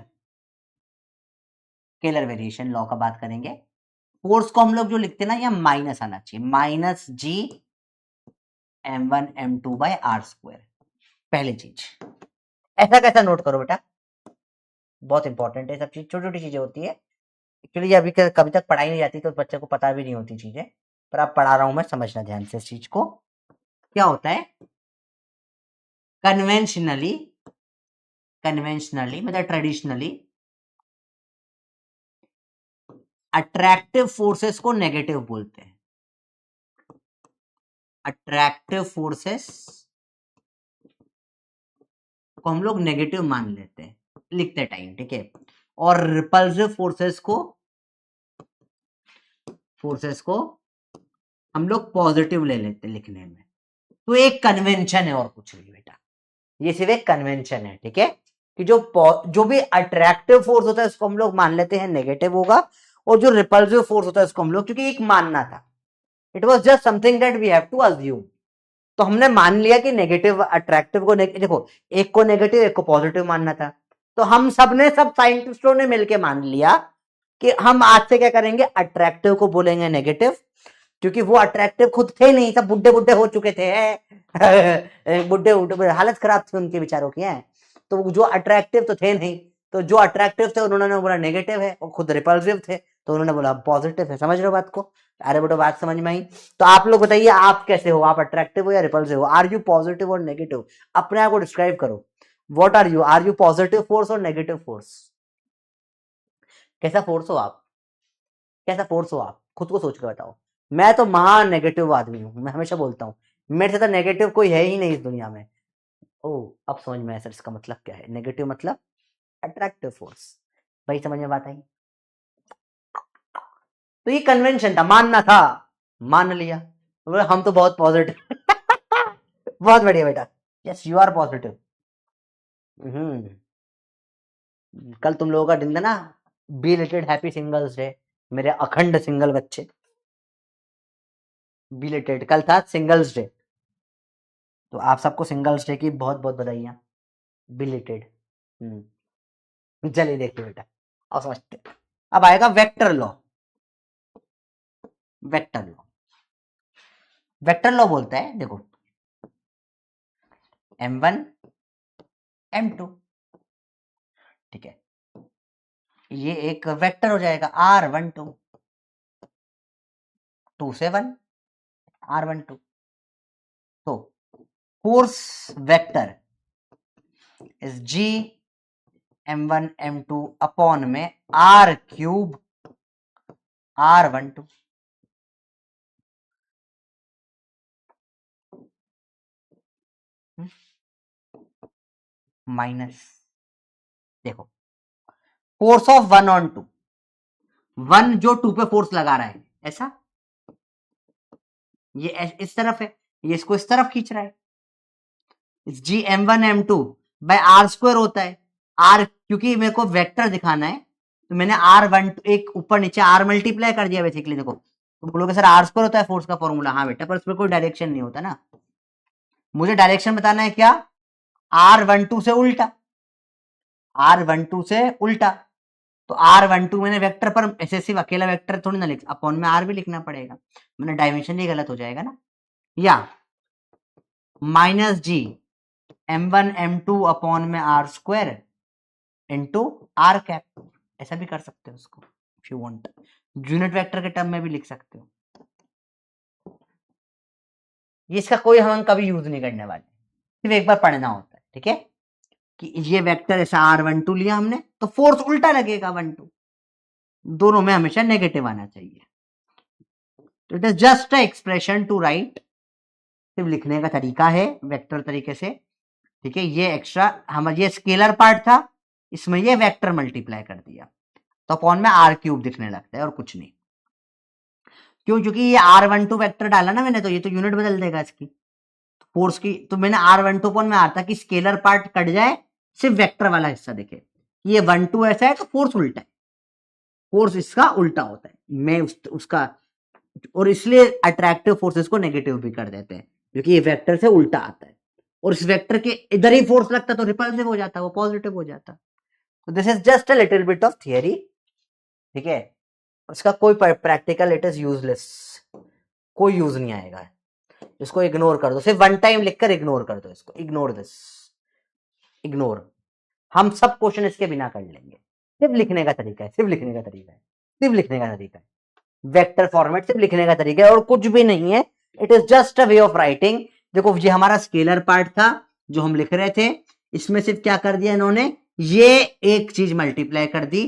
A: स्केलर वेरिएशन लॉ का बात करेंगे। फोर्स को हम लोग जो लिखते हैं ना, यहाँ माइनस आना चाहिए, minus G M1 M2 by R square. पहली चीज, ऐसा कैसा नोट करो बेटा, बहुत इंपॉर्टेंट है सब चीज, छोटी छोटी चीजें होती है एक्चुअली, अभी कभी तक पढ़ाई नहीं जाती तो बच्चे को पता भी नहीं होती चीजें, पर अब पढ़ा रहा हूं मैं, समझना ध्यान से इस चीज को। क्या होता है कन्वेंशनली, कन्वेंशनली मतलब ट्रेडिशनली, अट्रैक्टिव फोर्सेस को नेगेटिव बोलते हैं। अट्रैक्टिव फोर्सेस को हम लोग नेगेटिव मान लेते हैं लिखते टाइम, ठीक है, और रिपल्सिव फोर्सेस को हम लोग पॉजिटिव ले लेते हैं लिखने में। तो एक कन्वेंशन है और कुछ नहीं बेटा, ये सिर्फ एक कन्वेंशन है, ठीक है, कि जो भी अट्रैक्टिव फोर्स होता है उसको हम लोग मान लेते हैं नेगेटिव होगा, और जो रिपल्सिव फोर्स होता है उसको हम लोग, क्योंकि एक मानना था, it was just something that we have to assume, तो हमने मान लिया कि नेगेटिव अट्रैक्टिव को देखो, एक को नेगेटिव एक को पॉजिटिव मानना था, तो हम सबने, सब साइंटिस्टों ने मिलकर मान लिया कि हम आज से क्या करेंगे, अट्रैक्टिव को बोलेंगे नेगेटिव, क्योंकि वो अट्रैक्टिव खुद थे नहीं, सब बुड्ढे बुड्ढे हो चुके थे बुड्ढे बुड्ढे, हालत खराब थी उनके बेचारों की है, तो जो अट्रैक्टिव तो थे नहीं, तो जो अट्रैक्टिव थे उन्होंने बोला नेगेटिव है, और खुद रिपल्सिव थे तो उन्होंने बोला पॉजिटिव है। समझ रहे हो बात को? अरे बेटो बात समझ में आई? तो आप लोग बताइए, आप कैसे हो, आप अट्रैक्टिव हो या रिपल्सिव हो? आर यू पॉजिटिव और नेगेटिव? अपने आप को डिस्क्राइब करो, what are you positive force और नेगेटिव फोर्स? कैसा फोर्स हो आप, कैसा फोर्स हो आप, खुद को सोच कर बताओ। मैं तो महान नेगेटिव आदमी हूं, मैं हमेशा बोलता हूं, मेरे से तो नेगेटिव कोई है ही नहीं इस दुनिया में। ओ अब समझ में आया सर इसका मतलब क्या है, नेगेटिव मतलब अट्रैक्टिव फोर्स। भाई समझ में बात आई? तो ये कन्वेंशन था, मानना था, मान लिया, तो हम तो बहुत पॉजिटिव बहुत बढ़िया बेटा, यस यू आर पॉजिटिव। कल तुम लोगों का दिन था ना, बिलेटेड हैप्पी सिंगल्स डे, मेरे अखंड सिंगल बच्चे, बिलेटेड कल था सिंगल्स डे, तो आप सबको सिंगल्स डे की बहुत बहुत बधाइयां, बिलेटेड। चलिए देखिए बेटा, और समझते हैं। अब आएगा vector law. Vector law, vector law बोलता है देखो, M1 M2, ठीक है, ये एक वेक्टर हो जाएगा R12, 2 से 1 R12, तो force vector is G M1 M2 upon में R³ R12, माइनस, देखो फोर्स ऑफ 1 ऑन 2, 1 जो 2 पे फोर्स लगा रहा है, ऐसा ये इस तरफ है, ये इसको इस तरफ खींच रहा है, जी m1 m2 bye are square होता है। आर क्योंकि मेरे को वेक्टर दिखाना है तो मैंने r1 एक ऊपर नीचे r मल्टीप्लाई कर दिया बेसिकली। देखो तो बोलोगे सर आर स्क्वायर होता है फोर्स का फॉर्मूला, हाँ बेटा, पर उसमें कोई डायरेक्शन नहीं होता ना, मुझे डायरेक्शन बताना है क्या, r12 से उल्टा, r12 से उल्टा। तो r12 मैंने वेक्टर पर ऐसे सिर्फ अकेला वेक्टर थोड़ी ना लिख, अपॉन में r भी लिखना पड़ेगा, मैंने डायमेंशन ही गलत हो जाएगा ना। या माइनस जी m1 m2 अपॉन में r square into r cap, ऐसा भी कर सकते हो उसको if you want, unit vector के टर्म में भी लिख सकते हो। ये इसका कोई हम कभी यूज नहीं करने वाले, सिर्फ एक बार पढ़ना होता है, ठीक है, कि ये वेक्टर ऐसा r12 लिया हमने तो फोर्स उल्टा लगेगा 1 2, दोनों में हमेशा नेगेटिव आना चाहिए। तो it is just a expression to write, सिर्फ लिखने का तरीका है वेक्टर तरीके से, ठीक है। ये एक्स्ट्रा हम ये स्केलर पार्ट था, इसमें ये वेक्टर मल्टीप्लाई कर दिया तो अपॉन में r क्यूब दिखने लगता है और कुछ नहीं। क्यों, क्योंकि ये r12 वेक्टर डाला ना मैंने तो ये तो यूनिट बदल देगा इसकी फोर्स की, तो मैंने r12 अपॉन में आता कि स्केलर पार्ट कट जाए, सिर्फ वेक्टर वाला हिस्सा दिखे। ये 1 2 ऐसा है तो फोर्स उल्टा है, फोर्स इसका उल्टा होता है, मैं उसका, और इसलिए अट्रैक्टिव फोर्सेस को नेगेटिव भी कर देते हैं क्योंकि ये वेक्टर से उल्टा आता है, और इस वेक्टर के इधर ही फोर्स लगता तो रिपल्सिव हो जाता, वो पॉजिटिव हो जाता। तो this is just a little bit of theory, ठीक है, उसका कोई प्रैक्टिकल इट इज यूजलेस, कोई यूज नहीं आएगा, इसको इग्नोर कर दो, सिर्फ वन टाइम लिखकर इग्नोर कर दो इसको, इग्नोर दिस, इग्नोर। हम सब क्वेश्चन इसके बिना कर लेंगे, सिर्फ लिखने का तरीका है, सिर्फ लिखने का तरीका है, सिर्फ लिखने का तरीका है, वेक्टर फॉर्मेट सिर्फ लिखने का तरीका है और कुछ भी नहीं है, it is just a way of writing. देखो ये हमारा स्केलर पार्ट था जो हम लिख रहे थे, इसमें सिर्फ क्या कर दिया इन्होंने, ये एक चीज मल्टीप्लाई कर दी,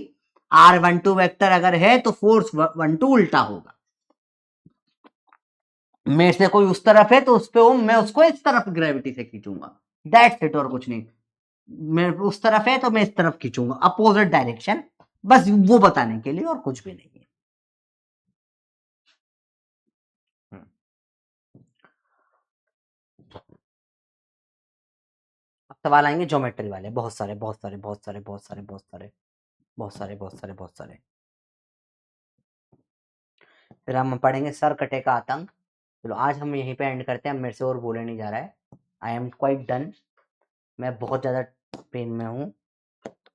A: r12 वेक्टर अगर है तो फोर्स 1 2 उल्टा होगा, मेरे से कोई उस तरफ है तो उस पे मैं उसको इस तरफ ग्रेविटी से खींचूंगा, दैट्स इट, और कुछ नहीं। मैं उस तरफ है तो मैं इस तरफ खींचूंगा, अपोजिट डायरेक्शन, बस वो बताने के लिए और कुछ भी नहीं है। अब सवाल आएंगे ज्योमेट्री वाले, बहुत सारे बहुत सारे बहुत सारे बहुत सारे बहुत सारे बहुत सारे बहुत सारे बहुत सारे। फिर हम पढ़ेंगे सर कटे का आतंक। चलो आज हम यहीं पे एंड करते हैं, मेरे से और बोले नहीं जा रहा है, आई एम क्वाइट डन, मैं बहुत ज्यादा पेन में हूँ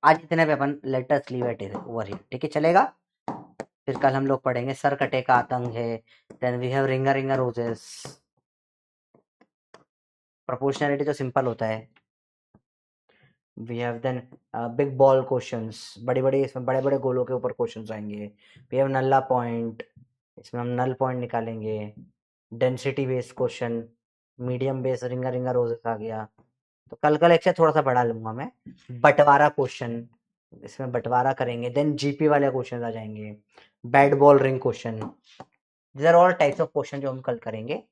A: आज, इतने पे अपन letters leave it over here, ठीक है, चलेगा। फिर कल हम लोग पढ़ेंगे सर कटे का आतंक है, then we have ringer ringer roses, proportionality तो सिंपल होता है, we have then big ball questions, बड़ी बड़ी इसमें बड़े बड़े गोलों के ऊपर क्वेश्चंस आएंगे, वी हैव नल्ला पॉइंट, इसमें हम नल पॉइंट निकालेंगे, density based question, medium based ringer ringer roses आ गया। तो कल का लेक्चर थोड़ा सा बढ़ा लूंगा मैं, बंटवारा क्वेश्चन, इसमें बंटवारा करेंगे, देन जीपी वाले क्वेश्चन आ जाएंगे, bat ball ring question, this are all types of question जो हम कल करेंगे।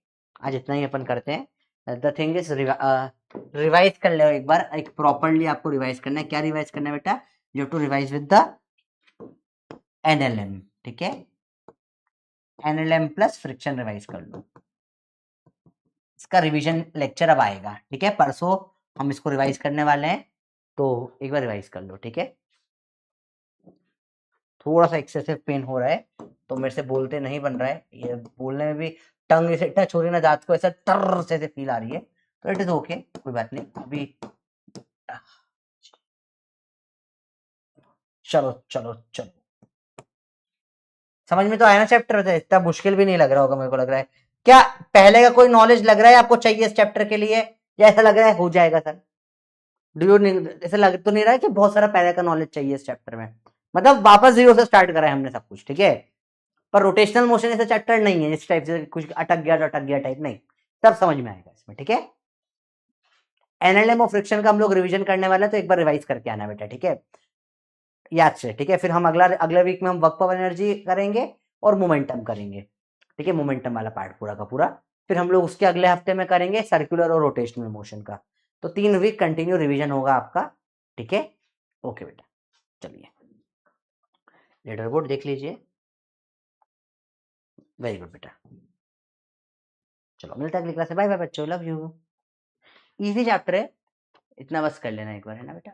A: आज इतना ही अपन करते हैं। द थिंग इज रिवाइज कर लो एक बार, एक प्रॉपरली आपको रिवाइज करना है। क्या रिवाइज करना है बेटा, you have to revise with the NLM, ठीक है, एनएलएम प्लस फ्रिक्शन रिवाइज कर लो, इसका रिवीजन लेक्चर अब आएगा, ठीक है, परसों हम इसको रिवाइज करने वाले हैं, तो एक बार रिवाइज कर लो, ठीक है। थोड़ा सा एक्सेसिव पेन हो रहा है तो मेरे से बोलते नहीं बन रहा है, ये बोलने में भी टंग से टच हो रही ना, दांत को ऐसा टर से फील आ रही है, तो इट इज ओके, कोई बात नहीं अभी। चलो चलो चलो, समझ में तो आया ना चैप्टर, इतना मुश्किल भी नहीं लग रहा होगा मेरे को लग रहा है। क्या पहले का कोई नॉलेज लग रहा है आपको चाहिए इस चैप्टर के लिए, या ऐसा लग रहा है हो जाएगा सर, डू यू, ऐसा लग तो नहीं रहा है कि बहुत सारा पहले का नॉलेज चाहिए इस चैप्टर में, मतलब वापस जीरो से स्टार्ट करा है हमने सब कुछ, ठीक है। पर रोटेशनल मोशन ऐसा चैप्टर नहीं है इस टाइप से कुछ अटक गया तो अटक गया टाइप नहीं, सब समझ में आएगा इसमें, ठीक है। एनएलएम और फ्रिक्शन का हम लोग रिवीजन करने वाले हैं, तो एक बार रिवाइज करके आना बेटा, ठीक है, याद से, ठीक है। फिर हम अगले वीक में हम वर्क पावर एनर्जी करेंगे और मोमेंटम करेंगे, ठीक है, मोमेंटम वाला पार्ट पूरा का पूरा, फिर हम लोग उसके अगले हफ्ते में करेंगे सर्कुलर और रोटेशनल मोशन का। तो 3 वीक कंटिन्यू रिवीजन होगा आपका, ठीक है। ओके बेटा, चलिए लीडर बोर्ड देख लीजिए। वेरी गुड बेटा, चलो मिलता है अगली क्लास में। बाय बाय बच्चों, लव यू। इजी चैप्टर है, इतना बस कर लेना एक बार, है ना बेटा।